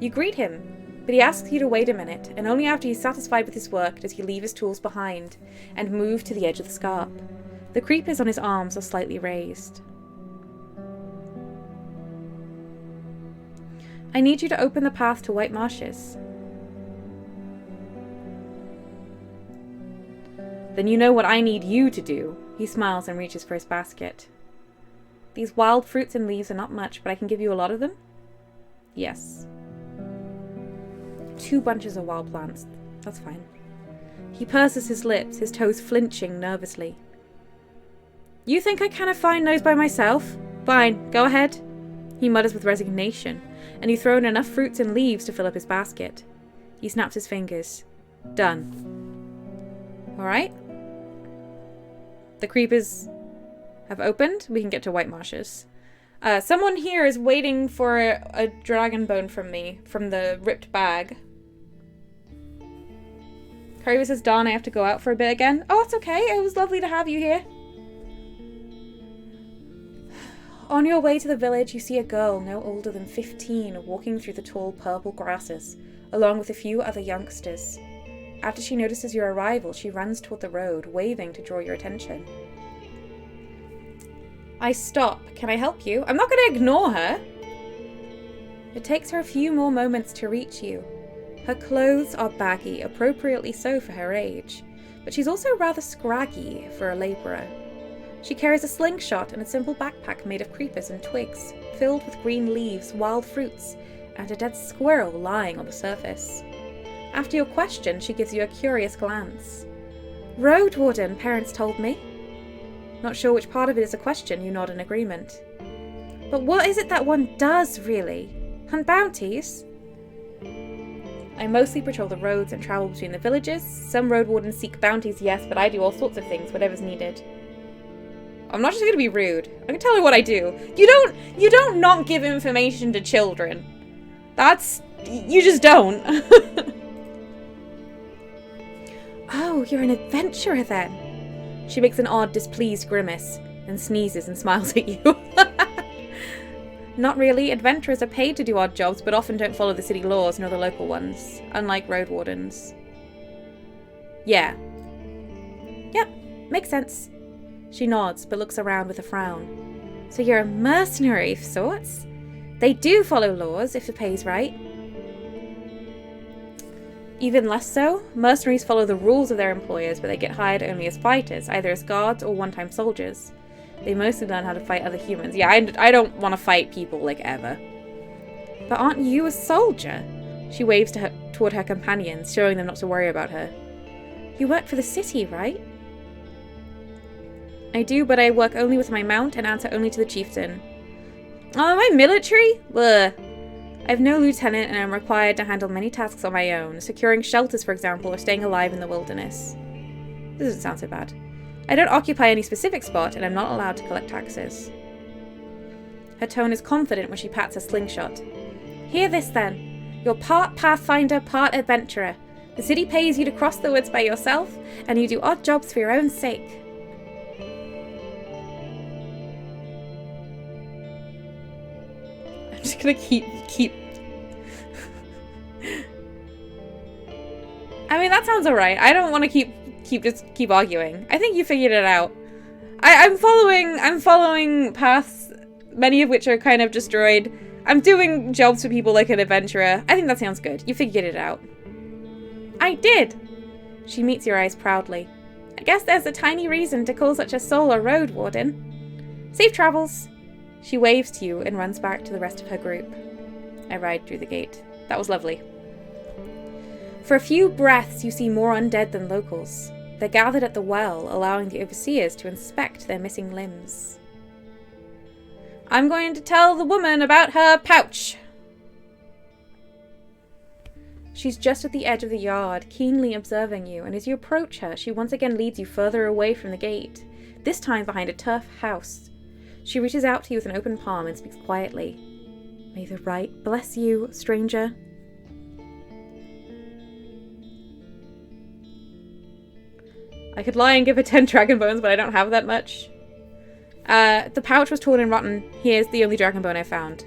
S1: You greet him, but he asks you to wait a minute, and only after he's satisfied with his work does he leave his tools behind and move to the edge of the scarp. The creepers on his arms are slightly raised. I need you to open the path to White Marshes. Then you know what I need you to do. He smiles and reaches for his basket. These wild fruits and leaves are not much, but I can give you a lot of them? Yes. 2 bunches of wild plants. That's fine. He purses his lips, his toes flinching nervously. You think I cannot find those by myself? Fine, go ahead. He mutters with resignation, and you throw in enough fruits and leaves to fill up his basket. He snaps his fingers. Done. Alright. The creepers have opened. We can get to White Marshes. Someone here is waiting for a dragon bone from me, from the ripped bag. Curry says, Dawn, I have to go out for a bit again. Oh, it's okay. It was lovely to have you here. On your way to the village, you see a girl no older than 15 walking through the tall purple grasses, along with a few other youngsters. After she notices your arrival, she runs toward the road, waving to draw your attention. I stop. Can I help you? I'm not going to ignore her. It takes her a few more moments to reach you. Her clothes are baggy, appropriately so for her age, but she's also rather scraggy for a labourer. She carries a slingshot and a simple backpack made of creepers and twigs, filled with green leaves, wild fruits, and a dead squirrel lying on the surface. After your question, she gives you a curious glance. Roadwarden, parents told me. Not sure which part of it is a question, you nod in agreement. But what is it that one does, really? Hunt bounties? I mostly patrol the roads and travel between the villages. Some road wardens seek bounties, yes, but I do all sorts of things, whatever's needed. I'm not just going to be rude. I'm going to tell her what I do. You don't not give information to children. You just don't. Oh, you're an adventurer then. She makes an odd, displeased grimace and sneezes and smiles at you. Not really. Adventurers are paid to do odd jobs, but often don't follow the city laws nor the local ones, unlike road wardens. Yeah. Yep, makes sense. She nods, but looks around with a frown. So you're a mercenary of sorts? They do follow laws, if the pay's right. Even less so, mercenaries follow the rules of their employers, but they get hired only as fighters, either as guards or one-time soldiers. They mostly learn how to fight other humans. Yeah, I don't want to fight people, like, ever. But aren't you a soldier? She waves toward her companions, showing them not to worry about her. You work for the city, right? I do, but I work only with my mount and answer only to the chieftain. Oh, am I military? Ugh. I've no lieutenant and I'm required to handle many tasks on my own, securing shelters, for example, or staying alive in the wilderness. This doesn't sound so bad. I don't occupy any specific spot, and I'm not allowed to collect taxes. Her tone is confident when she pats her slingshot. Hear this, then. You're part pathfinder, part adventurer. The city pays you to cross the woods by yourself, and you do odd jobs for your own sake. I'm just gonna keep... I mean, that sounds alright. I don't want to keep arguing. I think you figured it out. I'm following paths, many of which are kind of destroyed. I'm doing jobs for people like an adventurer. I think that sounds good. You figured it out. I did! She meets your eyes proudly. I guess there's a tiny reason to call such a soul a road warden. Safe travels! She waves to you and runs back to the rest of her group. I ride through the gate. That was lovely. For a few breaths, you see more undead than locals. They're gathered at the well, allowing the overseers to inspect their missing limbs. I'm going to tell the woman about her pouch. She's just at the edge of the yard, keenly observing you, and as you approach her, she once again leads you further away from the gate, this time behind a turf house. She reaches out to you with an open palm and speaks quietly. May the right bless you, stranger. I could lie and give her 10 dragon bones, but I don't have that much. The pouch was torn and rotten. Here's the only dragon bone I found.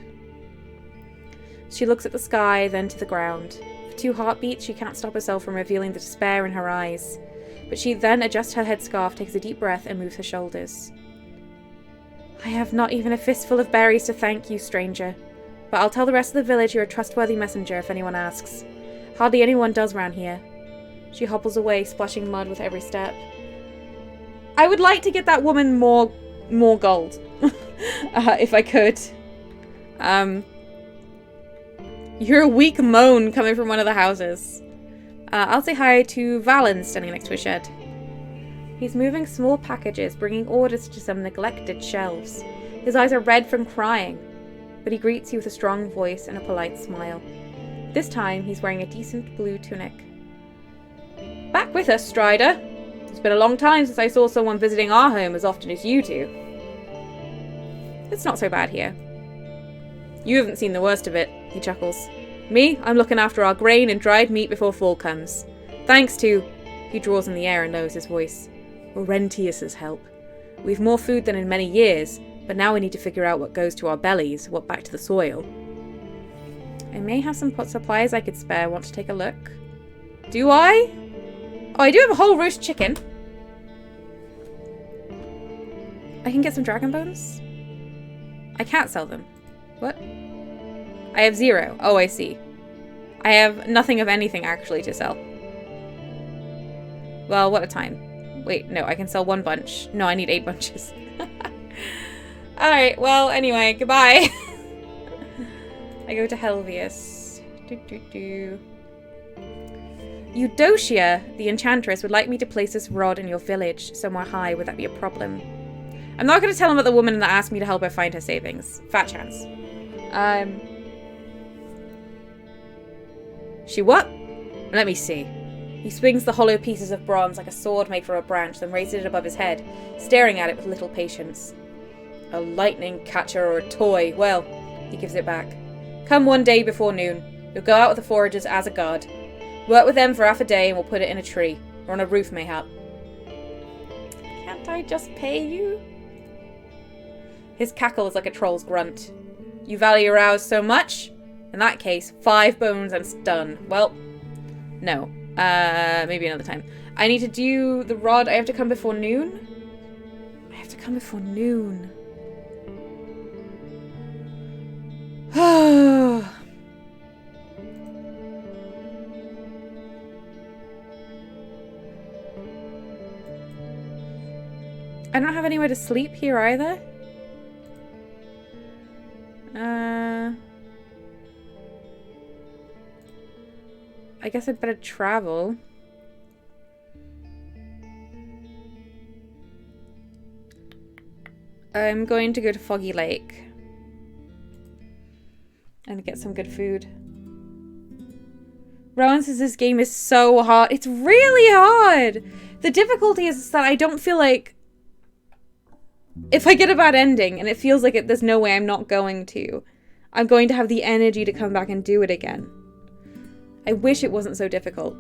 S1: She looks at the sky, then to the ground. For 2 heartbeats, she can't stop herself from revealing the despair in her eyes. But she then adjusts her headscarf, takes a deep breath, and moves her shoulders. I have not even a fistful of berries to thank you, stranger. But I'll tell the rest of the village you're a trustworthy messenger if anyone asks. Hardly anyone does round here. She hobbles away, splashing mud with every step. I would like to get that woman more gold. If I could. You're a weak moan coming from one of the houses. I'll say hi to Valen standing next to a shed. He's moving small packages, bringing orders to some neglected shelves. His eyes are red from crying, but he greets you with a strong voice and a polite smile. This time, he's wearing a decent blue tunic. Back with us, Strider. It's been a long time since I saw someone visiting our home as often as you do. It's not so bad here. You haven't seen the worst of it, he chuckles. Me, I'm looking after our grain and dried meat before fall comes. Thanks to... He draws in the air and lowers his voice. Orentius's help. We've more food than in many years, but now we need to figure out what goes to our bellies, what back to the soil. I may have some supplies I could spare. Want to take a look? Do I? Oh, I do have a whole roast chicken. I can get some dragon bones? I can't sell them. What? I have 0. Oh, I see. I have nothing of anything actually to sell. Well, what a time. Wait, no, I can sell 1 bunch. No, I need 8 bunches. Alright, well, anyway, goodbye. I go to Helvius. Eudocia, the enchantress, would like me to place this rod in your village, somewhere high. Would that be a problem? I'm not going to tell him about the woman that asked me to help her find her savings. Fat chance. She what? Let me see. He swings the hollow pieces of bronze like a sword made from a branch, then raises it above his head, staring at it with little patience. A lightning catcher or a toy. Well, he gives it back. Come one day before noon. You'll go out with the foragers as a guard. Work with them for half a day and we'll put it in a tree. Or on a roof, mayhap. Can't I just pay you? His cackle is like a troll's grunt. You value your hours so much? In that case, 5 bones and done. Well, no. Maybe another time. I need to do the rod. I have to come before noon? I have to come before noon. I don't have anywhere to sleep here either. I guess I'd better travel. I'm going to go to Foggy Lake and get some good food. Rowan says this game is so hard. It's really hard. The difficulty is that I don't feel like if I get a bad ending and it feels like there's no way I'm not going to, I'm going to have the energy to come back and do it again. I wish it wasn't so difficult.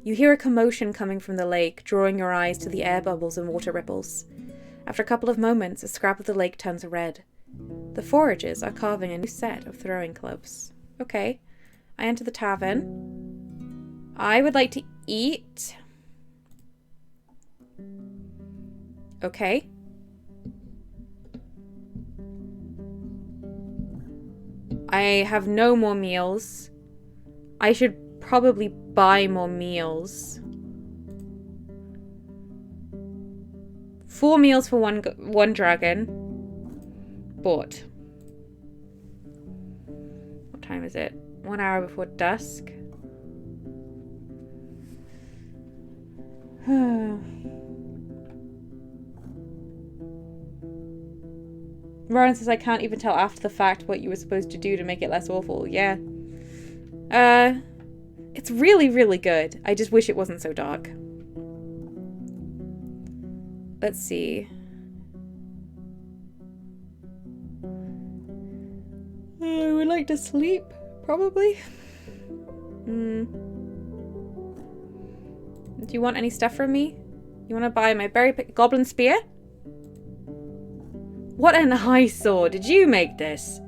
S1: You hear a commotion coming from the lake, drawing your eyes to the air bubbles and water ripples. After a couple of moments, a scrap of the lake turns red. The foragers are carving a new set of throwing clubs. Okay. I enter the tavern. I would like to eat. Okay. I have no more meals. I should probably buy more meals. 4 meals for one dragon. Bought. What time is it? 1 hour before dusk. Rowan says, I can't even tell after the fact what you were supposed to do to make it less awful. Yeah. It's really, really good. I just wish it wasn't so dark. Let's see. I would like to sleep, probably. Do you want any stuff from me? You want to buy my berry goblin spear? What a nice sword. Did you make this?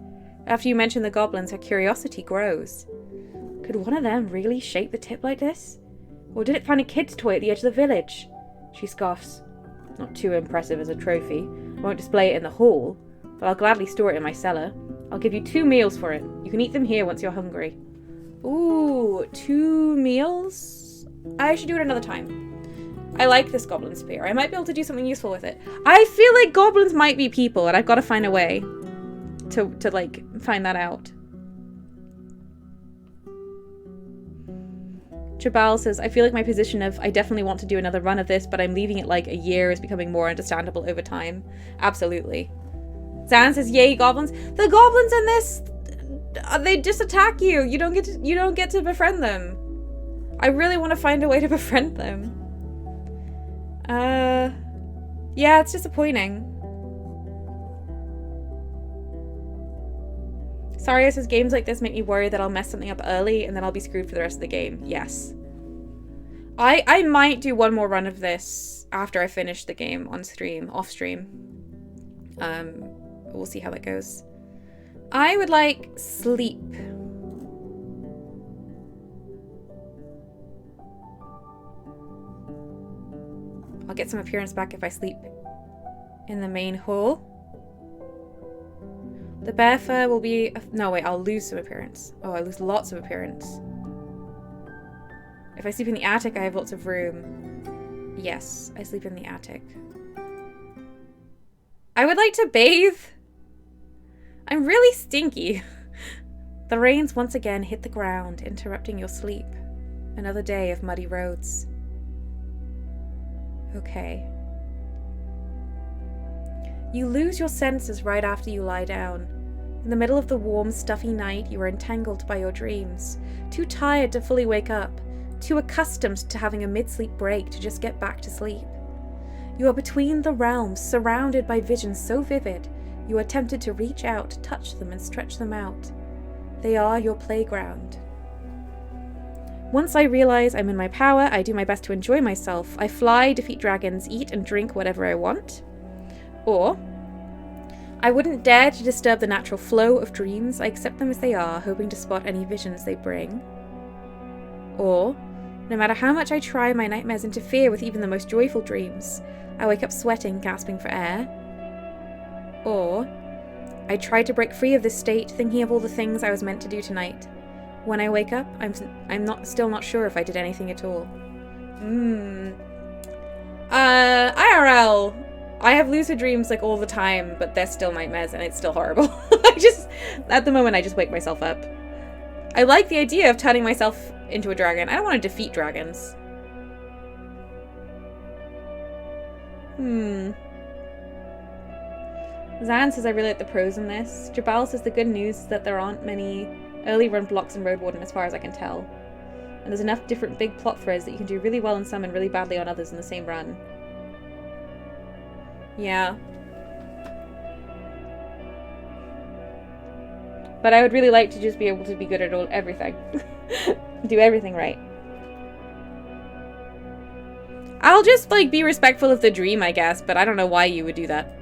S1: After you mention the goblins, her curiosity grows. Could one of them really shape the tip like this? Or did it find a kid's toy at the edge of the village? She scoffs. Not too impressive as a trophy. I won't display it in the hall, but I'll gladly store it in my cellar. I'll give you 2 meals for it. You can eat them here once you're hungry. Ooh, 2 meals? I should do it another time. I like this goblin spear. I might be able to do something useful with it. I feel like goblins might be people, and I've got to find a way to like, find that out. Jabal says, I feel like my position of, I definitely want to do another run of this, but I'm leaving it like a year is becoming more understandable over time. Absolutely. Zan says, yay, goblins. The goblins in this, they just attack you. You don't get to befriend them. I really want to find a way to befriend them. Yeah, it's disappointing. Saria says, games like this make me worry that I'll mess something up early and then I'll be screwed for the rest of the game. Yes. I might do one more run of this after I finish the game on stream, off stream. We'll see how that goes. I would like sleep. I'll get some appearance back if I sleep in the main hall. The bear fur will be... No, wait, I'll lose some appearance. Oh, I lose lots of appearance. If I sleep in the attic, I have lots of room. Yes, I sleep in the attic. I would like to bathe. I'm really stinky. The rains once again hit the ground, interrupting your sleep. Another day of muddy roads. Okay. You lose your senses right after you lie down. In the middle of the warm, stuffy night, you are entangled by your dreams, too tired to fully wake up, too accustomed to having a mid-sleep break to just get back to sleep. You are between the realms, surrounded by visions so vivid, you are tempted to reach out, touch them, and stretch them out. They are your playground. Once I realize I'm in my power, I do my best to enjoy myself. I fly, defeat dragons, eat and drink whatever I want. Or, I wouldn't dare to disturb the natural flow of dreams. I accept them as they are, hoping to spot any visions they bring. Or, no matter how much I try, my nightmares interfere with even the most joyful dreams. I wake up sweating, gasping for air. Or, I try to break free of this state, thinking of all the things I was meant to do tonight. When I wake up, I'm still not sure if I did anything at all. IRL. I have lucid dreams like all the time, but they're still nightmares and it's still horrible. At the moment, I just wake myself up. I like the idea of turning myself into a dragon. I don't want to defeat dragons. Zan says I really like the pros in this. Jabal says the good news is that there aren't many early run blocks in Roadwarden as far as I can tell. And there's enough different big plot threads that you can do really well in some and really badly on others in the same run. Yeah. But I would really like to just be able to be good at everything. Do everything right. I'll just, like, be respectful of the dream, I guess, but I don't know why you would do that.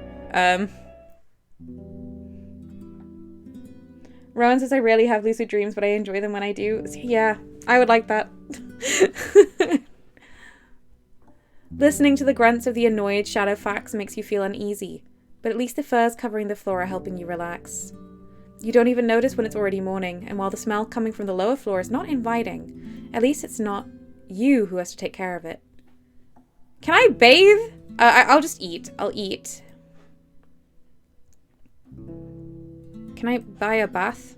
S1: Rowan says I rarely have lucid dreams, but I enjoy them when I do. Yeah, I would like that. Listening to the grunts of the annoyed Shadowfax makes you feel uneasy, but at least the furs covering the floor are helping you relax. You don't even notice when it's already morning, and while the smell coming from the lower floor is not inviting, at least it's not you who has to take care of it. Can I bathe? I'll just eat. I'll eat. Can I buy a bath?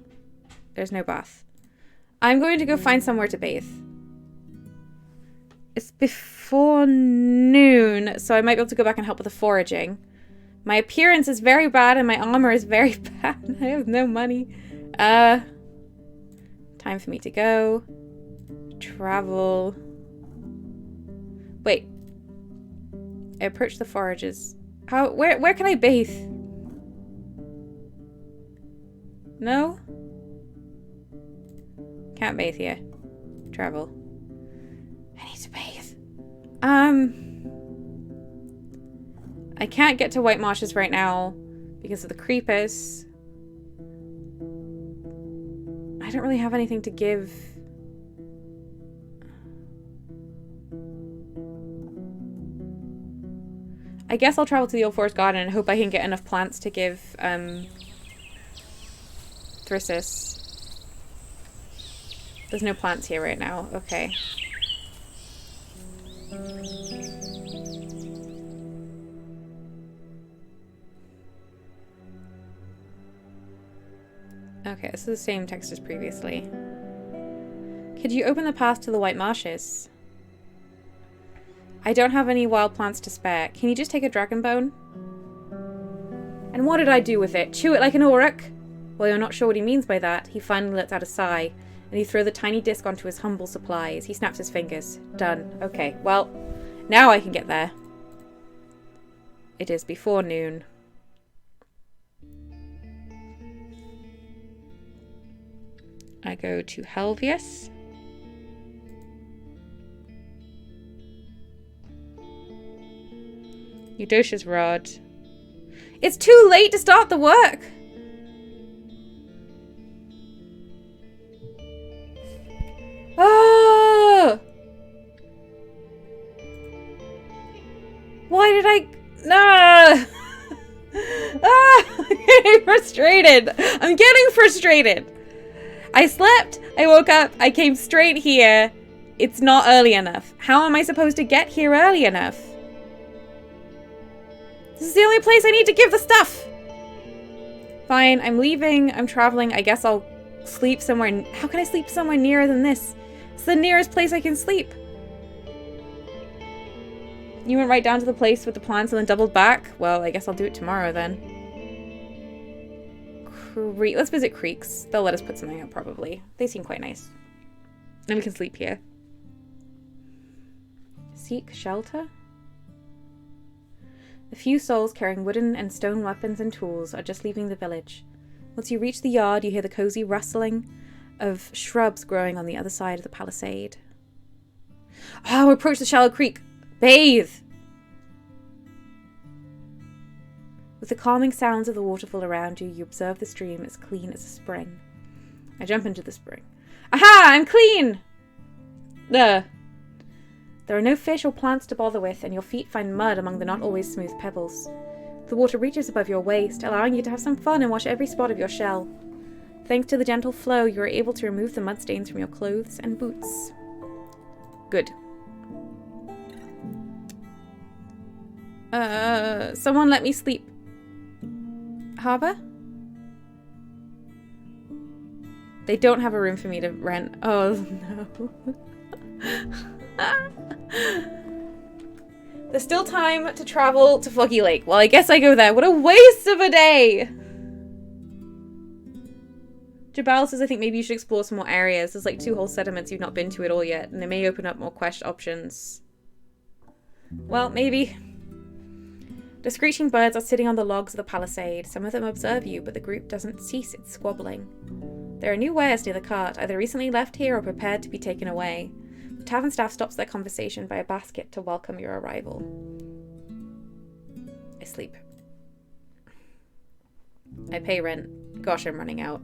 S1: There's no bath. I'm going to go find somewhere to bathe. It's before noon, so I might be able to go back and help with the foraging. My appearance is very bad and my armor is very bad. I have no money. Time for me to go. Travel. Wait. I approach the foragers. Where can I bathe? No? Can't bathe here. Travel. I need to bathe. I can't get to White Marshes right now because of the creepers. I don't really have anything to give. I guess I'll travel to the Old Forest Garden and hope I can get enough plants to give Thyrsus. There's no plants here right now. Okay. Okay, this is the same text as previously. Could you open the path to the White Marshes? I don't have any wild plants to spare. Can you just take a dragon bone? And what did I do with it? Chew it like an auroch? Well, you're not sure what he means by that. He finally lets out a sigh, and he throws the tiny disc onto his humble supplies. He snaps his fingers. Done. Okay, well, now I can get there. It is before noon. I go to Helvius. Eudocia's Rod. It's too late to start the work! Oh! Why did I... No! I'm getting frustrated. I'm getting frustrated. I slept, I woke up, I came straight here. It's not early enough. How am I supposed to get here early enough? This is the only place I need to give the stuff. Fine, I'm leaving, I'm traveling. I guess I'll sleep somewhere. How can I sleep somewhere nearer than this? It's the nearest place I can sleep. You went right down to the place with the plants and then doubled back? Well, I guess I'll do it tomorrow then. Let's visit creeks. They'll let us put something up probably. They seem quite nice. And we can sleep here. Seek shelter? A few souls carrying wooden and stone weapons and tools are just leaving the village. Once you reach the yard, you hear the cozy rustling of shrubs growing on the other side of the palisade. Oh, approach the shallow creek. Bathe! With the calming sounds of the waterfall around you, you observe the stream as clean as a spring. I jump into the spring. Aha! I'm clean! There are no fish or plants to bother with, and your feet find mud among the not always smooth pebbles. The water reaches above your waist, allowing you to have some fun and wash every spot of your shell. Thanks to the gentle flow, you are able to remove the mud stains from your clothes and boots. Good. Someone let me sleep. Harbor? They don't have a room for me to rent. Oh, no. There's still time to travel to Foggy Lake. Well, I guess I go there. What a waste of a day! Jabal says I think maybe you should explore some more areas. There's like 2 whole settlements you've not been to at all yet, and they may open up more quest options. Well, maybe. The screeching birds are sitting on the logs of the palisade. Some of them observe you, but the group doesn't cease its squabbling. There are new wares near the cart, either recently left here or prepared to be taken away. The tavern staff stops their conversation by a basket to welcome your arrival. I sleep. I pay rent. Gosh, I'm running out.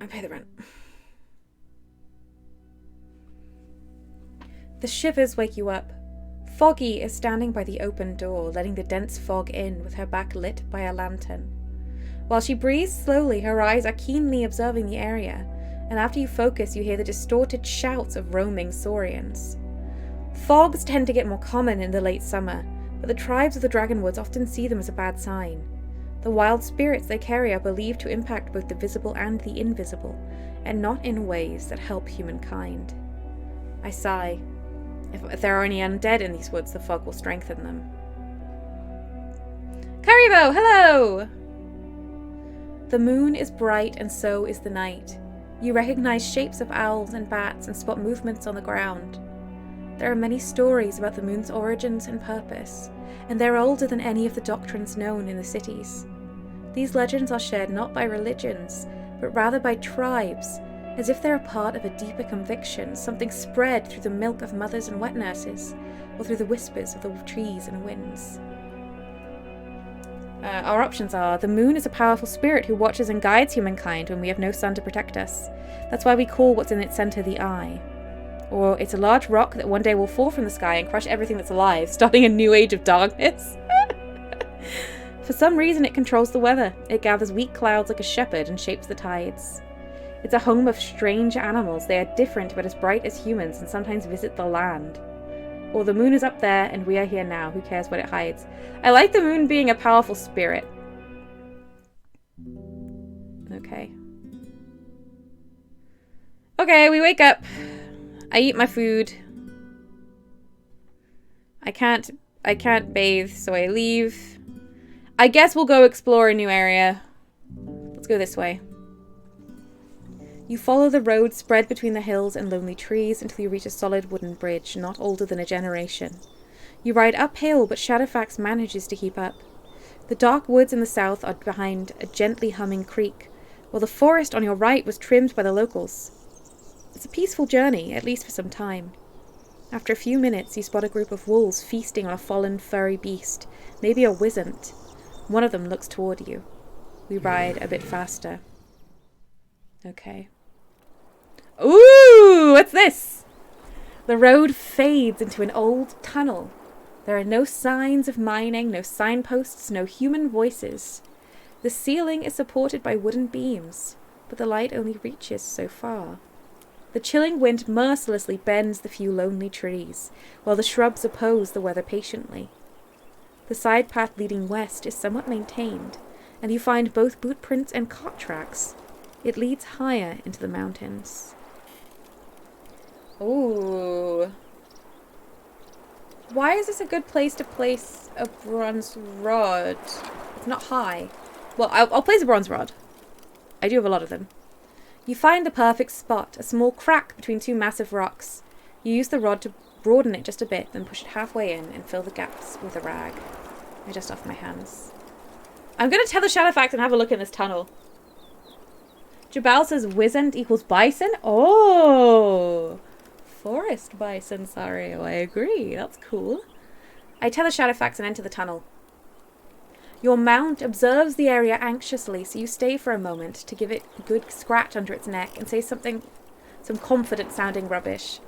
S1: I pay the rent. The shivers wake you up. Foggy is standing by the open door, letting the dense fog in with her back lit by a lantern. While she breathes slowly, her eyes are keenly observing the area, and after you focus, you hear the distorted shouts of roaming saurians. Fogs tend to get more common in the late summer, but the tribes of the Dragonwoods often see them as a bad sign. The wild spirits they carry are believed to impact both the visible and the invisible, and not in ways that help humankind. I sigh. If there are any undead in these woods, the fog will strengthen them. Karibo, hello! The moon is bright and so is the night. You recognize shapes of owls and bats and spot movements on the ground. There are many stories about the moon's origins and purpose, and they're older than any of the doctrines known in the cities. These legends are shared not by religions, but rather by tribes, as if they're a part of a deeper conviction, something spread through the milk of mothers and wet nurses, or through the whispers of the trees and winds. Our options are, the moon is a powerful spirit who watches and guides humankind when we have no sun to protect us. That's why we call what's in its center the eye. Or it's a large rock that one day will fall from the sky and crush everything that's alive, starting a new age of darkness. For some reason it controls the weather. It gathers weak clouds like a shepherd and shapes the tides. It's a home of strange animals. They are different but as bright as humans and sometimes visit the land. Or the moon is up there and we are here now. Who cares what it hides? I like the moon being a powerful spirit. Okay. Okay, we wake up. I eat my food. I can't bathe, so I leave. I guess we'll go explore a new area. Let's go this way. You follow the road spread between the hills and lonely trees until you reach a solid wooden bridge, not older than a generation. You ride uphill, but Shadowfax manages to keep up. The dark woods in the south are behind a gently humming creek, while the forest on your right was trimmed by the locals. It's a peaceful journey, at least for some time. After a few minutes, you spot a group of wolves feasting on a fallen, furry beast, maybe a wisent. One of them looks toward you. We ride a bit faster. Okay. Ooh, what's this? The road fades into an old tunnel. There are no signs of mining, no signposts, no human voices. The ceiling is supported by wooden beams, but the light only reaches so far. The chilling wind mercilessly bends the few lonely trees, while the shrubs oppose the weather patiently. The side path leading west is somewhat maintained, and you find both boot prints and cart tracks. It leads higher into the mountains. Ooh. Why is this a good place to place a bronze rod? It's not high. Well, I'll place a bronze rod. I do have a lot of them. You find the perfect spot, a small crack between two massive rocks. You use the rod to broaden it just a bit, then push it halfway in and fill the gaps with a rag. I just off my hands. I'm going to tell the Shadowfax and have a look in this tunnel. Jabal says Wisent equals bison? Oh! Forest bison, sorry. I agree. That's cool. I tell the Shadowfax and enter the tunnel. Your mount observes the area anxiously, so you stay for a moment to give it a good scratch under its neck and say some confident-sounding rubbish.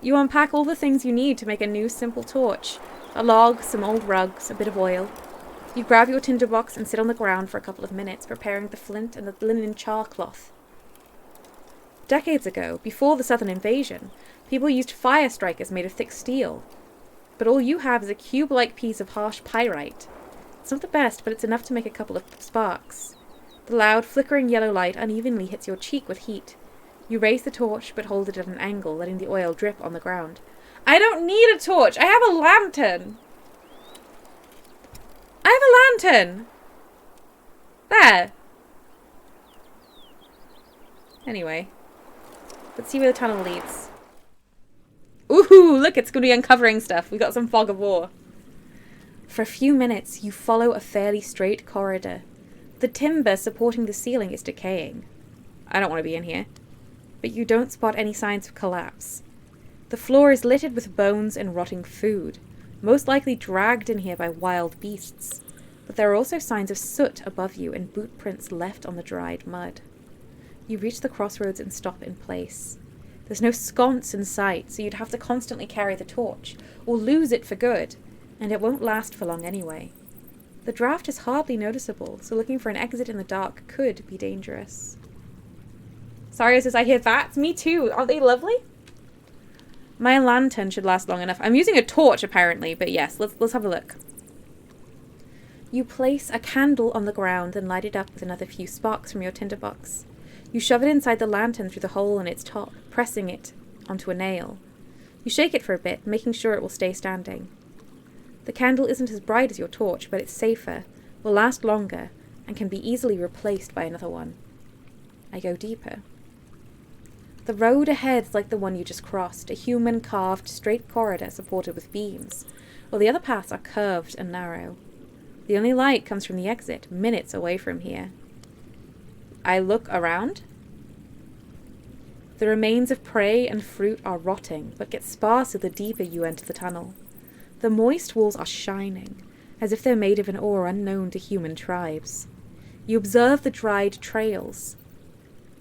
S1: You unpack all the things you need to make a new simple torch. A log, some old rugs, a bit of oil. You grab your tinderbox and sit on the ground for a couple of minutes, preparing the flint and the linen char cloth. Decades ago, before the southern invasion, people used fire strikers made of thick steel. But all you have is a cube-like piece of harsh pyrite. It's not the best, but it's enough to make a couple of sparks. The loud, flickering yellow light unevenly hits your cheek with heat. You raise the torch, but hold it at an angle, letting the oil drip on the ground. I don't need a torch! I have a lantern! I have a lantern! There! Anyway. Let's see where the tunnel leads. Ooh, look, it's going to be uncovering stuff. We got some fog of war. For a few minutes, you follow a fairly straight corridor. The timber supporting the ceiling is decaying. I don't want to be in here. But you don't spot any signs of collapse. The floor is littered with bones and rotting food, most likely dragged in here by wild beasts. But there are also signs of soot above you and boot prints left on the dried mud. You reach the crossroads and stop in place. There's no sconce in sight, so you'd have to constantly carry the torch, or lose it for good, and it won't last for long anyway. The draft is hardly noticeable, so looking for an exit in the dark could be dangerous. Saria says, I hear bats. Me too. Aren't they lovely? My lantern should last long enough. I'm using a torch, apparently, but yes, let's have a look. You place a candle on the ground and light it up with another few sparks from your tinderbox. You shove it inside the lantern through the hole in its top, pressing it onto a nail. You shake it for a bit, making sure it will stay standing. The candle isn't as bright as your torch, but it's safer, will last longer, and can be easily replaced by another one. I go deeper. The road ahead is like the one you just crossed, a human-carved straight corridor supported with beams, while the other paths are curved and narrow. The only light comes from the exit, minutes away from here. I look around. The remains of prey and fruit are rotting, but get sparser the deeper you enter the tunnel. The moist walls are shining, as if they're made of an ore unknown to human tribes. You observe the dried trails.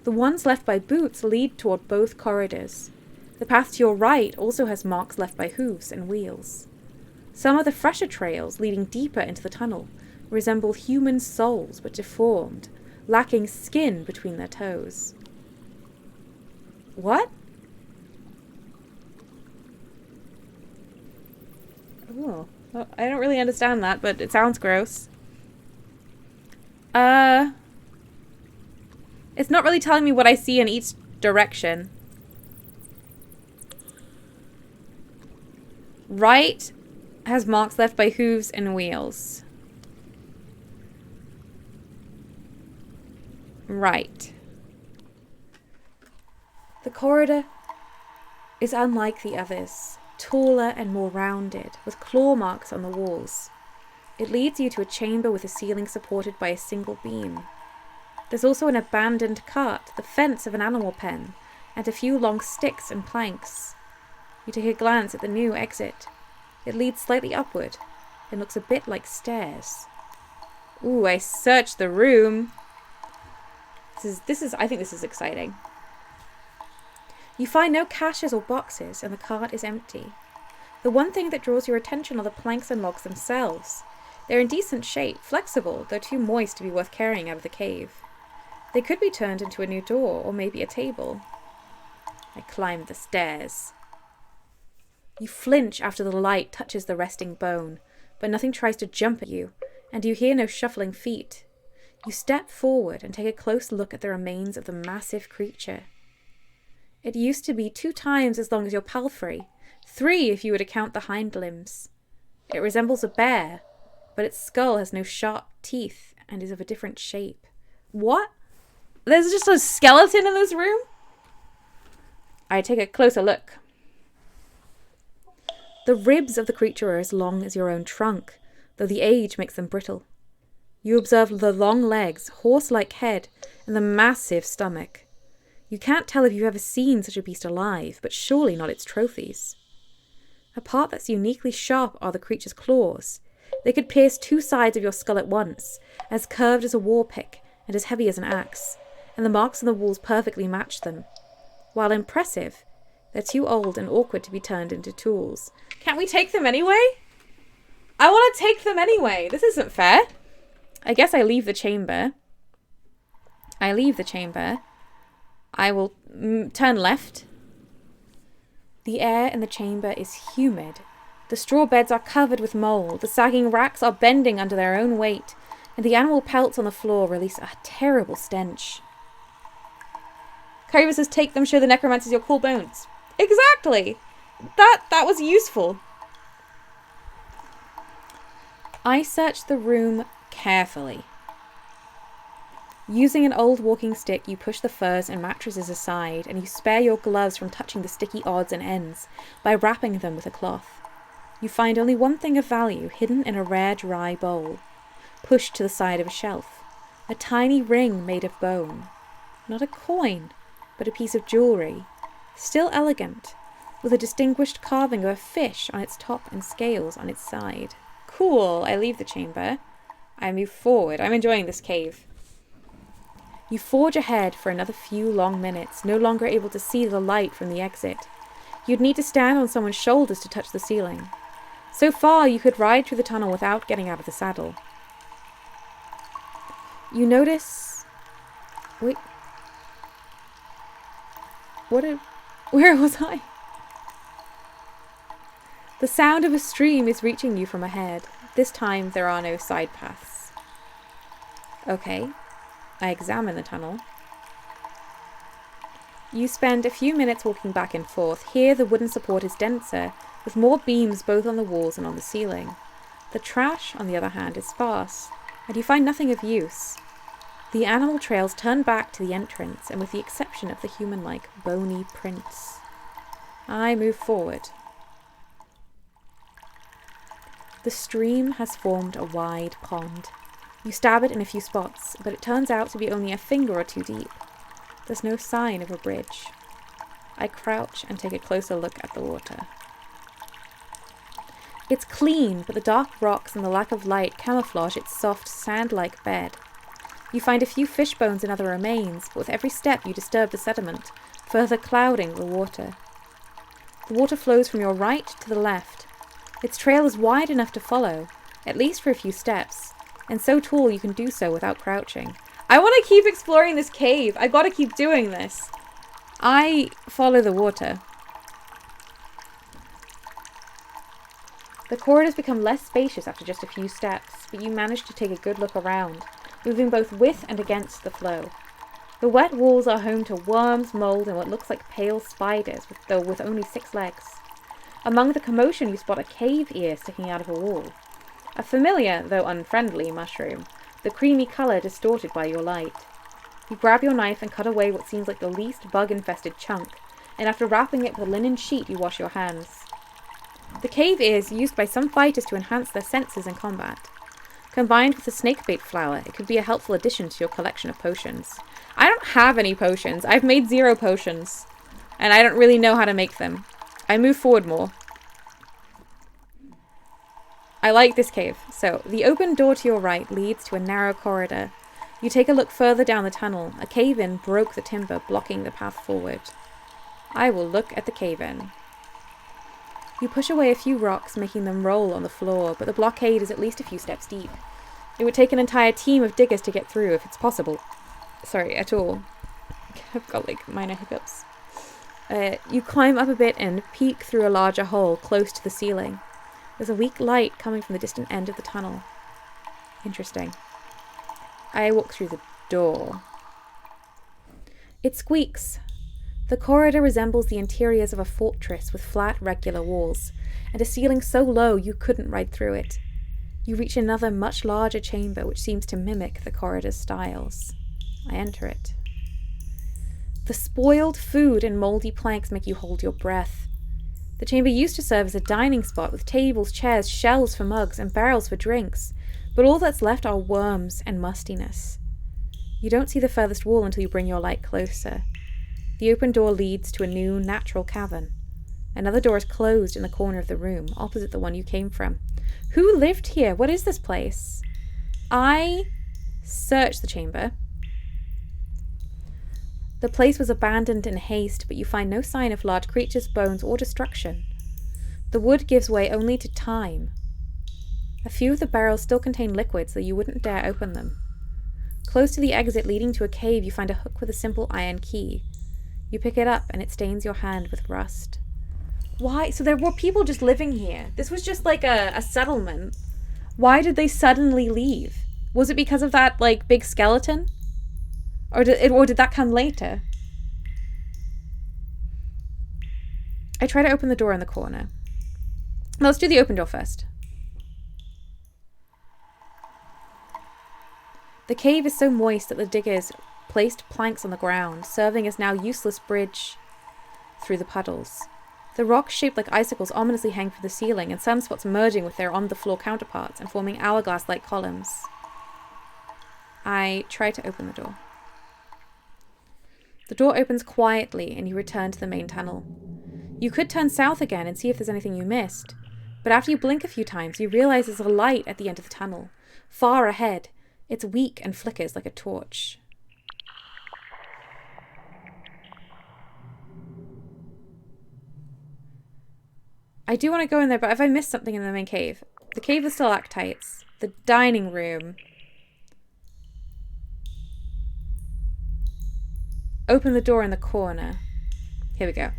S1: The ones left by boots lead toward both corridors. The path to your right also has marks left by hooves and wheels. Some of the fresher trails leading deeper into the tunnel resemble human souls but deformed, lacking skin between their toes. What? Oh, I don't really understand that, but it sounds gross. It's not really telling me what I see in each direction. Right has marks left by hooves and wheels. Right. The corridor is unlike the others, taller and more rounded, with claw marks on the walls. It leads you to a chamber with a ceiling supported by a single beam. There's also an abandoned cart, the fence of an animal pen, and a few long sticks and planks. You take a glance at the new exit. It leads slightly upward and looks a bit like stairs. Ooh, I searched the room. I think this is exciting. You find no caches or boxes, and the cart is empty. The one thing that draws your attention are the planks and logs themselves. They're in decent shape, flexible, though too moist to be worth carrying out of the cave. They could be turned into a new door, or maybe a table. I climb the stairs. You flinch after the light touches the resting bone, but nothing tries to jump at you, and you hear no shuffling feet. You step forward and take a close look at the remains of the massive creature. It used to be 2 times as long as your palfrey, 3 if you were to count the hind limbs. It resembles a bear, but its skull has no sharp teeth and is of a different shape. What? There's just a skeleton in this room? I take a closer look. The ribs of the creature are as long as your own trunk, though the age makes them brittle. You observe the long legs, horse-like head, and the massive stomach. You can't tell if you've ever seen such a beast alive, but surely not its trophies. A part that's uniquely sharp are the creature's claws. They could pierce 2 sides of your skull at once, as curved as a war pick and as heavy as an axe, and the marks on the walls perfectly match them. While impressive, they're too old and awkward to be turned into tools. Can't we take them anyway? I want to take them anyway. This isn't fair. I guess I leave the chamber. I will turn left. The air in the chamber is humid. The straw beds are covered with mold. The sagging racks are bending under their own weight, and the animal pelts on the floor release a terrible stench. Carver says, take them, show the necromancers your cool bones. Exactly! That was useful. I search the room carefully. Using an old walking stick, you push the furs and mattresses aside, and you spare your gloves from touching the sticky odds and ends by wrapping them with a cloth. You find only one thing of value hidden in a rare dry bowl, pushed to the side of a shelf. A tiny ring made of bone. Not a coin, but a piece of jewellery. Still elegant, with a distinguished carving of a fish on its top and scales on its side. Cool, I leave the chamber. I move forward. I'm enjoying this cave. You forge ahead for another few long minutes, no longer able to see the light from the exit. You'd need to stand on someone's shoulders to touch the ceiling. So far, you could ride through the tunnel without getting out of the saddle. You notice... Wait. Where was I? The sound of a stream is reaching you from ahead. This time there are no side paths. Okay, I examine the tunnel. You spend a few minutes walking back and forth. Here the wooden support is denser, with more beams both on the walls and on the ceiling. The trash, on the other hand, is sparse, and you find nothing of use. The animal trails turn back to the entrance, and with the exception of the human-like, bony prints. I move forward. The stream has formed a wide pond. You stab it in a few spots, but it turns out to be only a finger or two deep. There's no sign of a bridge. I crouch and take a closer look at the water. It's clean, but the dark rocks and the lack of light camouflage its soft, sand-like bed. You find a few fish bones and other remains, but with every step you disturb the sediment, further clouding the water. The water flows from your right to the left. Its trail is wide enough to follow, at least for a few steps, and so tall you can do so without crouching. I want to keep exploring this cave. I gotta keep doing this. I follow the water. The corridors become less spacious after just a few steps, but you manage to take a good look around, moving both with and against the flow. The wet walls are home to worms, mold, and what looks like pale spiders, though with only 6 legs. Among the commotion you spot a cave ear sticking out of a wall. A familiar, though unfriendly, mushroom, the creamy colour distorted by your light. You grab your knife and cut away what seems like the least bug-infested chunk, and after wrapping it with a linen sheet you wash your hands. The cave ear is used by some fighters to enhance their senses in combat. Combined with the snakebait flower, it could be a helpful addition to your collection of potions. I don't have any potions. I've made 0 potions, and I don't really know how to make them. I move forward more. I like this cave. So, the open door to your right leads to a narrow corridor. You take a look further down the tunnel. A cave-in broke the timber, blocking the path forward. I will look at the cave-in. You push away a few rocks, making them roll on the floor, but the blockade is at least a few steps deep. It would take an entire team of diggers to get through, if it's possible. Sorry, at all. I've got, minor hiccups. You climb up a bit and peek through a larger hole close to the ceiling. There's a weak light coming from the distant end of the tunnel. Interesting. I walk through the door. It squeaks. The corridor resembles the interiors of a fortress with flat, regular walls, and a ceiling so low you couldn't ride through it. You reach another, much larger chamber which seems to mimic the corridor's styles. I enter it. The spoiled food and mouldy planks make you hold your breath. The chamber used to serve as a dining spot with tables, chairs, shelves for mugs, and barrels for drinks, but all that's left are worms and mustiness. You don't see the furthest wall until you bring your light closer. The open door leads to a new, natural cavern. Another door is closed in the corner of the room, opposite the one you came from. Who lived here? What is this place? I search the chamber. The place was abandoned in haste, but you find no sign of large creatures, bones, or destruction. The wood gives way only to time. A few of the barrels still contain liquids, though you wouldn't dare open them. Close to the exit leading to a cave, you find a hook with a simple iron key. You pick it up, and it stains your hand with rust. Why? So there were people just living here. This was just like a settlement. Why did they suddenly leave? Was it because of that, big skeleton? Or did that come later? I try to open the door in the corner. Let's do the open door first. The cave is so moist that the diggers placed planks on the ground, serving as now useless bridge through the puddles. The rocks shaped like icicles ominously hang from the ceiling, and some spots merging with their on-the-floor counterparts and forming hourglass-like columns. I try to open the door. The door opens quietly, and you return to the main tunnel. You could turn south again and see if there's anything you missed, but after you blink a few times, you realize there's a light at the end of the tunnel, far ahead. It's weak and flickers like a torch. I do want to go in there, but have I missed something in the main cave? The cave of stalactites. The dining room. Open the door in the corner. Here we go.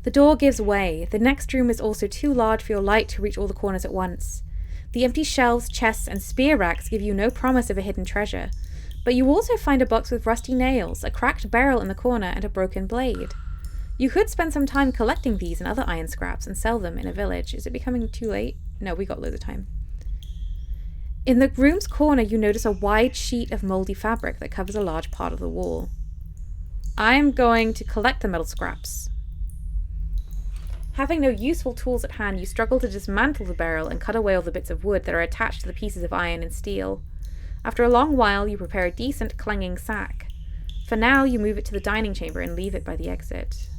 S1: The door gives way. The next room is also too large for your light to reach all the corners at once. The empty shelves, chests, and spear racks give you no promise of a hidden treasure, but you also find a box with rusty nails, a cracked barrel in the corner, and a broken blade. You could spend some time collecting these and other iron scraps and sell them in a village. Is it becoming too late? No, we got loads of time. In the room's corner, you notice a wide sheet of moldy fabric that covers a large part of the wall. I'm going to collect the metal scraps. Having no useful tools at hand, you struggle to dismantle the barrel and cut away all the bits of wood that are attached to the pieces of iron and steel. After a long while, you prepare a decent clanging sack. For now, you move it to the dining chamber and leave it by the exit.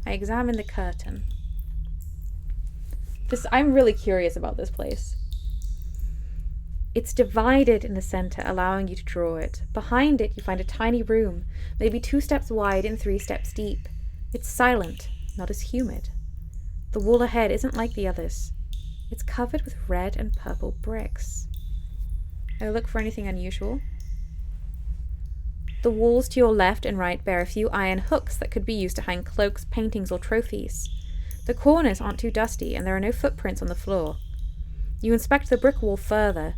S1: I examine the curtain. I'm really curious about this place. It's divided in the center, allowing you to draw it. Behind it, you find a tiny room, maybe 2 steps wide and 3 steps deep. It's silent, not as humid. The wall ahead isn't like the others. It's covered with red and purple bricks. I look for anything unusual. The walls to your left and right bear a few iron hooks that could be used to hang cloaks, paintings, or trophies. The corners aren't too dusty, and there are no footprints on the floor. You inspect the brick wall further.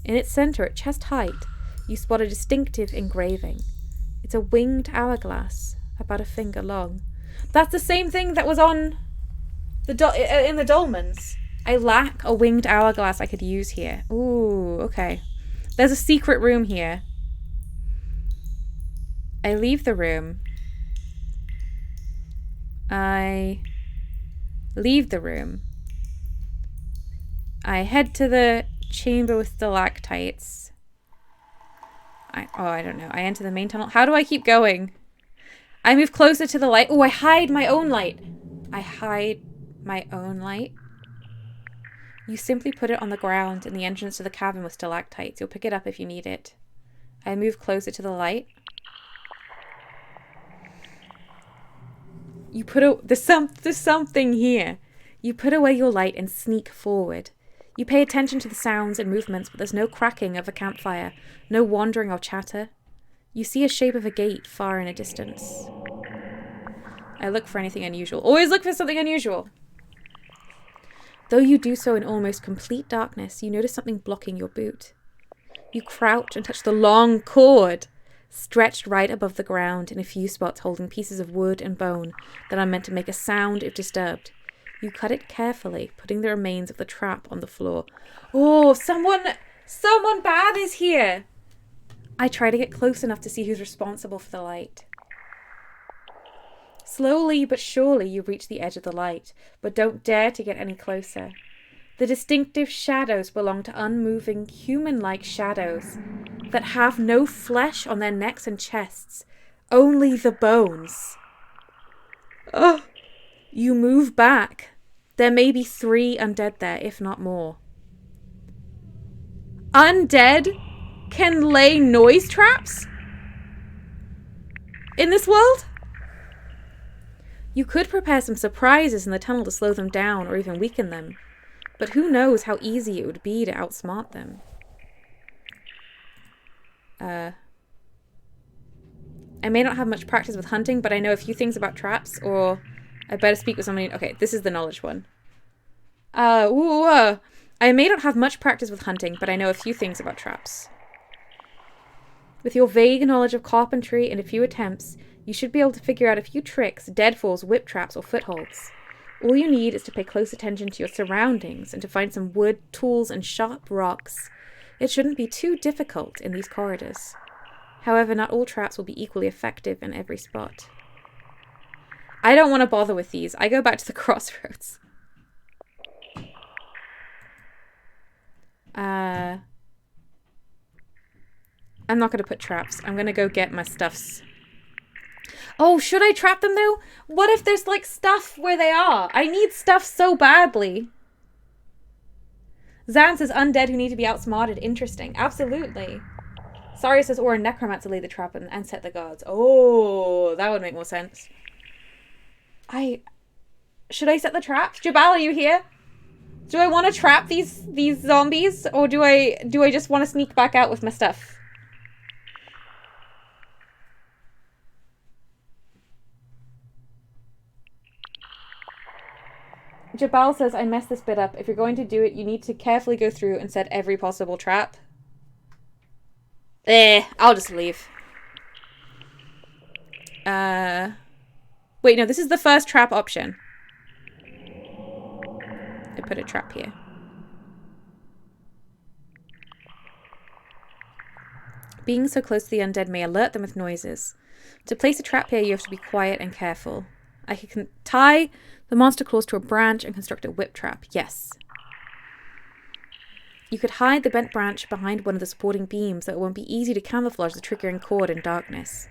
S1: In its center, at chest height, you spot a distinctive engraving. It's a winged hourglass, about a finger long. That's the same thing that was on in the dolmens. I lack a winged hourglass I could use here. Ooh, okay. There's a secret room here. I leave the room. I head to the chamber with stalactites. I don't know. I enter the main tunnel. How do I keep going? I move closer to the light. Oh, I hide my own light. You simply put it on the ground in the entrance to the cavern with stalactites. You'll pick it up if you need it. I move closer to the light. There's something here. You put away your light and sneak forward. You pay attention to the sounds and movements, but there's no cracking of a campfire, no wandering or chatter. You see a shape of a gate far in a distance. I look for anything unusual. Always look for something unusual. Though you do so in almost complete darkness, you notice something blocking your boot. You crouch and touch the long cord, stretched right above the ground in a few spots holding pieces of wood and bone that are meant to make a sound if disturbed. You cut it carefully, putting the remains of the trap on the floor. Oh, someone bad is here. I try to get close enough to see who's responsible for the light. Slowly but surely you reach the edge of the light, but don't dare to get any closer. The distinctive shadows belong to unmoving, human-like shadows that have no flesh on their necks and chests, only the bones. Ugh. You move back. There may be 3 undead there, if not more. Undead can lay noise traps? In this world? You could prepare some surprises in the tunnel to slow them down or even weaken them, but who knows how easy it would be to outsmart them. I may not have much practice with hunting, but I know a few things about traps, or I better speak with somebody. Okay, this is the knowledge one. I may not have much practice with hunting, but I know a few things about traps. With your vague knowledge of carpentry and a few attempts, you should be able to figure out a few tricks, deadfalls, whip traps, or footholds. All you need is to pay close attention to your surroundings and to find some wood, tools, and sharp rocks. It shouldn't be too difficult in these corridors. However, not all traps will be equally effective in every spot. I don't want to bother with these. I go back to the crossroads. I'm not going to put traps. I'm going to go get my stuffs. Oh, should I trap them though? What if there's like stuff where they are? I need stuff so badly. Zan says undead who need to be outsmarted. Interesting. Absolutely. Saria says, or a necromancer lay the trap and set the guards. Oh, that would make more sense. Should I set the traps? Jabal, are you here? Do I want to trap these zombies, or do I just want to sneak back out with my stuff? Jabal says, I messed this bit up. If you're going to do it, you need to carefully go through and set every possible trap. I'll just leave. Wait, no, this is the first trap option. I put a trap here. Being so close to the undead may alert them with noises. To place a trap here, you have to be quiet and careful. I can tie the monster claws to a branch and construct a whip trap. Yes. You could hide the bent branch behind one of the supporting beams so it won't be easy to camouflage the triggering cord in darkness.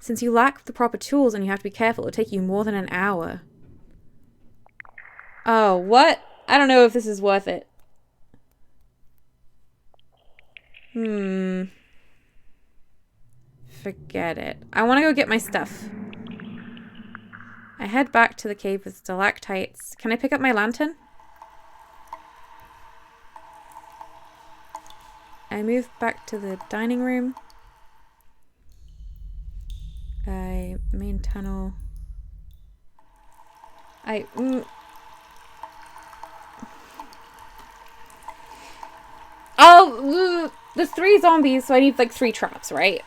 S1: Since you lack the proper tools and you have to be careful, it'll take you more than an hour. Oh, what? I don't know if this is worth it. Forget it. I want to go get my stuff. I head back to the cave with stalactites. Can I pick up my lantern? I move back to the dining room. Main tunnel. Oh, there's 3 zombies, so I need like 3 traps, right?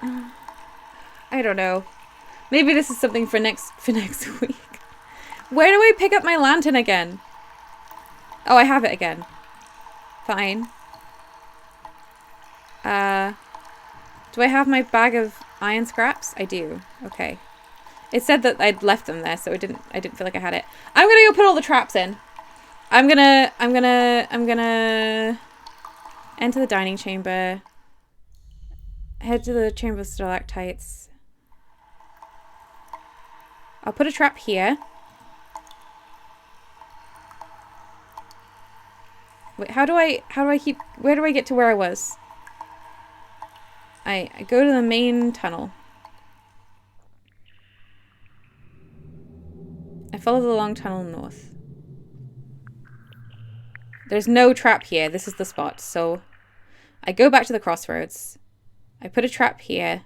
S1: I don't know. Maybe this is something for next week. Where do I pick up my lantern again? Oh, I have it again. Fine. Do I have my bag of iron scraps? I do. Okay. It said that I'd left them there, so I didn't feel like I had it. I'm gonna go put all the traps in. I'm gonna enter the dining chamber. Head to the chamber of stalactites. I'll put a trap here. Wait, how do I keep, where do I get to where I was? I go to the main tunnel. I follow the long tunnel north. There's no trap here. This is the spot. So I go back to the crossroads. I put a trap here.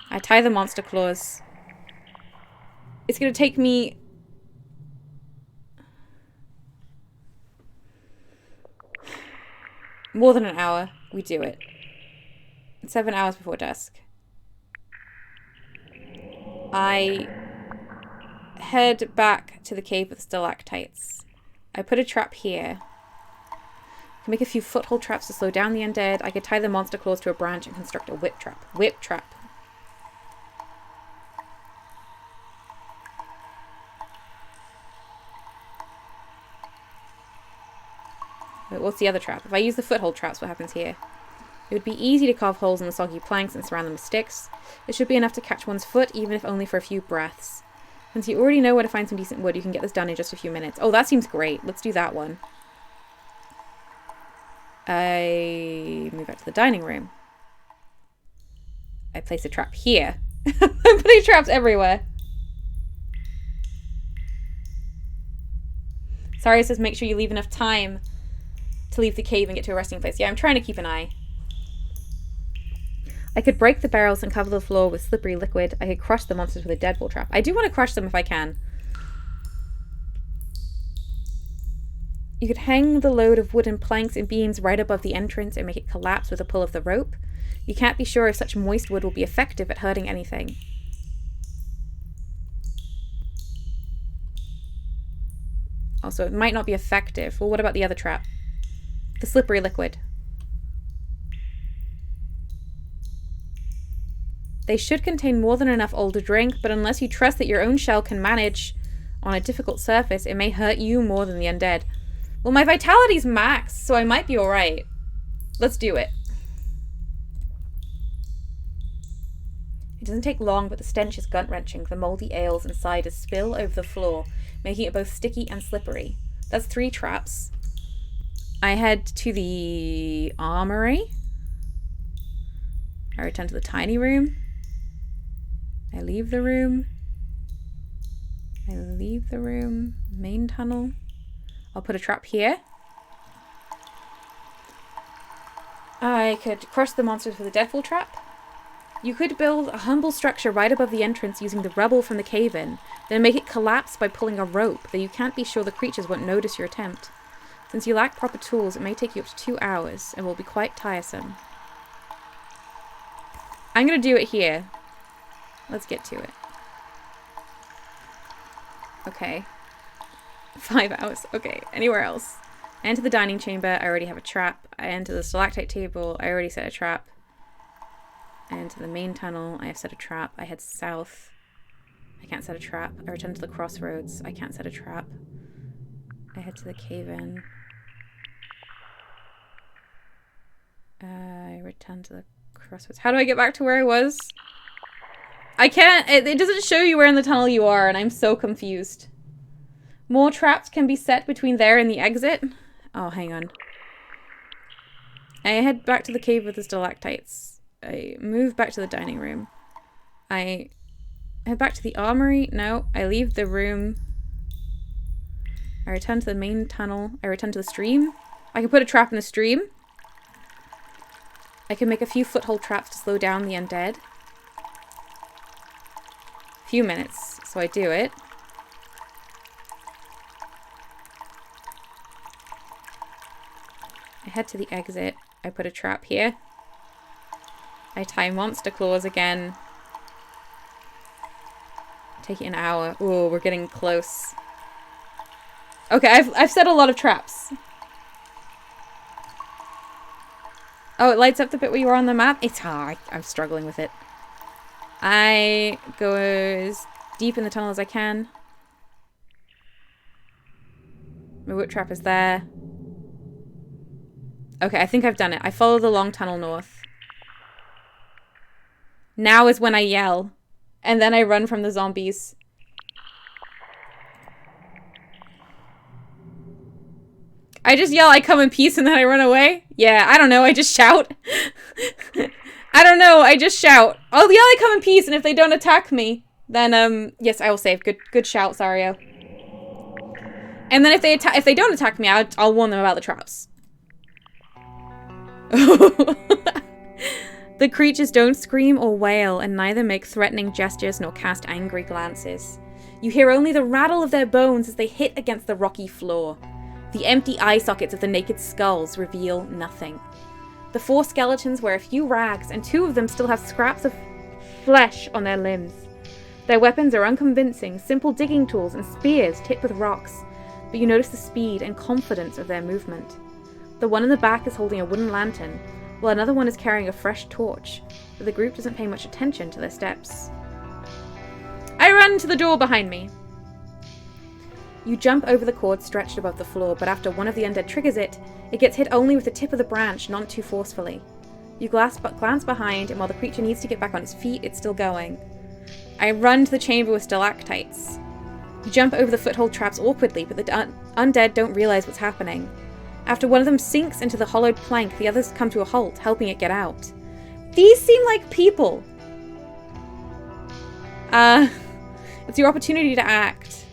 S1: I tie the monster claws. It's going to take me... more than an hour. We do it. 7 hours before dusk. I head back to the cave with stalactites. I put a trap here. I can make a few foothold traps to slow down the undead. I could tie the monster claws to a branch and construct a whip trap. Whip trap. Wait, what's the other trap? If I use the foothold traps, what happens here? It would be easy to carve holes in the soggy planks and surround them with sticks. It should be enough to catch one's foot, even if only for a few breaths. Since you already know where to find some decent wood, you can get this done in just a few minutes. Oh, that seems great. Let's do that one. I move back to the dining room. I place a trap here. I'm putting traps everywhere. Sorry, it says make sure you leave enough time to leave the cave and get to a resting place. Yeah, I'm trying to keep an eye. I could break the barrels and cover the floor with slippery liquid. I could crush the monsters with a deadbolt trap. I do want to crush them if I can. You could hang the load of wooden planks and beams right above the entrance and make it collapse with a pull of the rope. You can't be sure if such moist wood will be effective at hurting anything. Also, it might not be effective. Well, what about the other trap? The slippery liquid. They should contain more than enough oil to drink, but unless you trust that your own shell can manage on a difficult surface, it may hurt you more than the undead. Well, my vitality's max, so I might be alright. Let's do it. It doesn't take long, but the stench is gut-wrenching. The moldy ales and cider spill over the floor, making it both sticky and slippery. That's 3 traps. I head to the armory. I return to the tiny room. I leave the room. I leave the room. Main tunnel. I'll put a trap here. I could crush the monsters with a deadfall trap. You could build a humble structure right above the entrance using the rubble from the cave-in, then make it collapse by pulling a rope, though you can't be sure the creatures won't notice your attempt. Since you lack proper tools, it may take you up to 2 hours, and will be quite tiresome. I'm gonna do it here. Let's get to it. Okay. 5 hours. Okay, anywhere else? I enter the dining chamber, I already have a trap. I enter the stalactite table, I already set a trap. I enter the main tunnel, I have set a trap. I head south. I can't set a trap. I return to the crossroads. I can't set a trap. I head to the cave-in. I return to the crossroads. How do I get back to where I was? I can't. It doesn't show you where in the tunnel you are, and I'm so confused. More traps can be set between there and the exit. Oh, hang on. I head back to the cave with the stalactites. I move back to the dining room. I head back to the armory. No, I leave the room. I return to the main tunnel. I return to the stream. I can put a trap in the stream. I can make a few foothold traps to slow down the undead. Few minutes, so I do it. I head to the exit. I put a trap here. I tie monster claws again. Take it an hour. Ooh, we're getting close. Okay, I've set a lot of traps. Oh, it lights up the bit where you are on the map? It's hard. I'm struggling with it. I go as deep in the tunnel as I can. My whip trap is there. Okay, I think I've done it. I follow the long tunnel north. Now is when I yell. And then I run from the zombies. I just yell, I come in peace, and then I run away? Yeah, I don't know, I just shout. I don't know, I just shout. I'll yell, I come in peace, and if they don't attack me, then, yes, I will save. Good shout, Sario. And then if they don't attack me, I'll warn them about the traps. The creatures don't scream or wail, and neither make threatening gestures nor cast angry glances. You hear only the rattle of their bones as they hit against the rocky floor. The empty eye sockets of the naked skulls reveal nothing. The 4 skeletons wear a few rags, and 2 of them still have scraps of flesh on their limbs. Their weapons are unconvincing, simple digging tools and spears tipped with rocks, but you notice the speed and confidence of their movement. The one in the back is holding a wooden lantern, while another one is carrying a fresh torch, but the group doesn't pay much attention to their steps. I run to the door behind me. You jump over the cord stretched above the floor, but after one of the undead triggers it, it gets hit only with the tip of the branch, not too forcefully. You glance behind, and while the creature needs to get back on its feet, it's still going. I run to the chamber with stalactites. You jump over the foothold traps awkwardly, but the undead don't realize what's happening. After one of them sinks into the hollowed plank, the others come to a halt, helping it get out. These seem like people. It's your opportunity to act.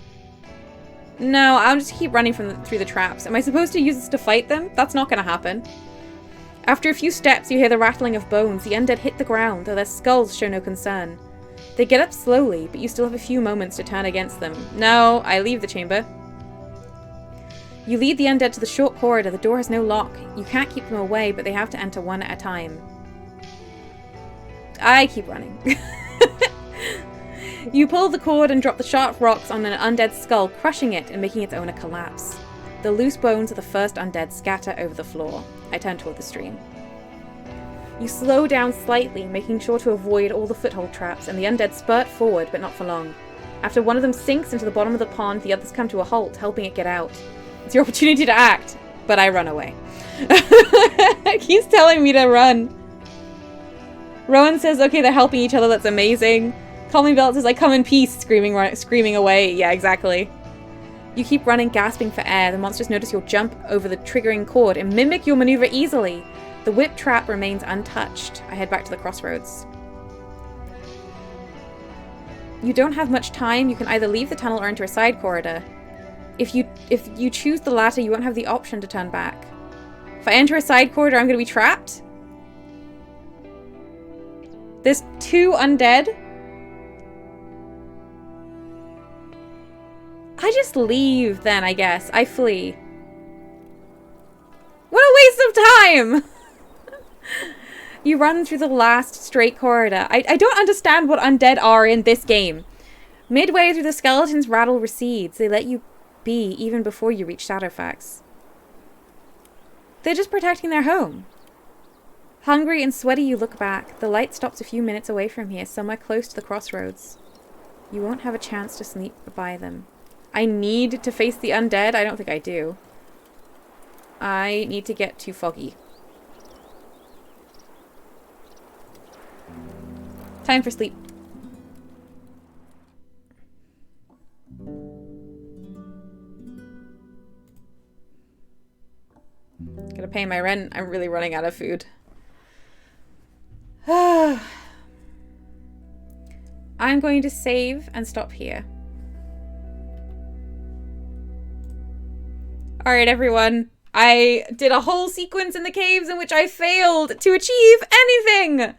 S1: No, I'll just keep running through the traps. Am I supposed to use this to fight them? That's not going to happen. After a few steps, you hear the rattling of bones. The undead hit the ground, though their skulls show no concern. They get up slowly, but you still have a few moments to turn against them. No, I leave the chamber. You lead the undead to the short corridor. The door has no lock. You can't keep them away, but they have to enter one at a time. I keep running. You pull the cord and drop the sharp rocks on an undead skull, crushing it and making its owner collapse. The loose bones of the first undead scatter over the floor. I turn toward the stream. You slow down slightly, making sure to avoid all the foothold traps, and the undead spurt forward, but not for long. After one of them sinks into the bottom of the pond, the others come to a halt, helping it get out. It's your opportunity to act, but I run away. It keeps telling me to run. Rowan says, okay, they're helping each other, that's amazing. Calming Belt says, I come in peace, screaming away. Yeah, exactly. You keep running, gasping for air. The monsters notice your jump over the triggering cord and mimic your maneuver easily. The whip trap remains untouched. I head back to the crossroads. You don't have much time. You can either leave the tunnel or enter a side corridor. If you choose the latter, you won't have the option to turn back. If I enter a side corridor, I'm going to be trapped? This 2 undead? I just leave then, I guess. I flee. What a waste of time! You run through the last straight corridor. I don't understand what undead are in this game. Midway through, the skeleton's rattle recedes. They let you be even before you reach Shadowfax. They're just protecting their home. Hungry and sweaty, you look back. The light stops a few minutes away from here, somewhere close to the crossroads. You won't have a chance to sneak by them. I need to face the undead? I don't think I do. I need to get to Foggy. Time for sleep. Gotta pay my rent. I'm really running out of food. I'm going to save and stop here. Alright, everyone. I did a whole sequence in the caves in which I failed to achieve anything!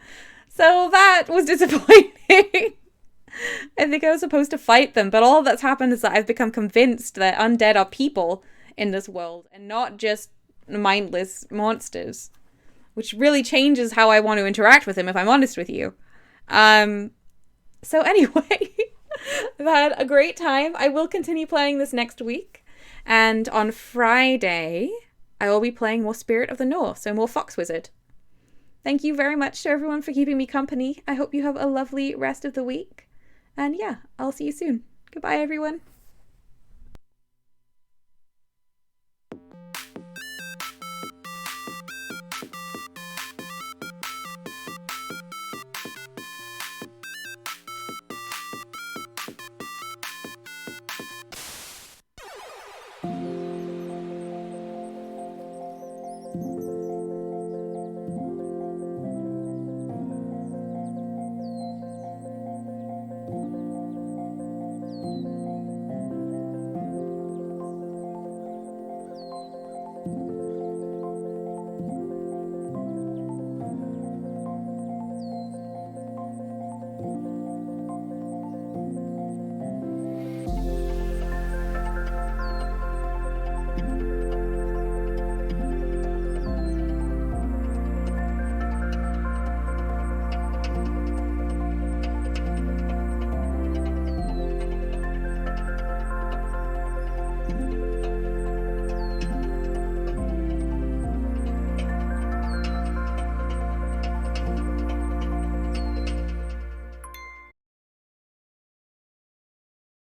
S1: So that was disappointing. I think I was supposed to fight them, but all that's happened is that I've become convinced that undead are people in this world and not just mindless monsters. Which really changes how I want to interact with them, if I'm honest with you. So anyway, I've had a great time. I will continue playing this next week. And on Friday, I will be playing more Spirit of the North, so more Fox Wizard. Thank you very much to everyone for keeping me company. I hope you have a lovely rest of the week. And yeah, I'll see you soon. Goodbye, everyone.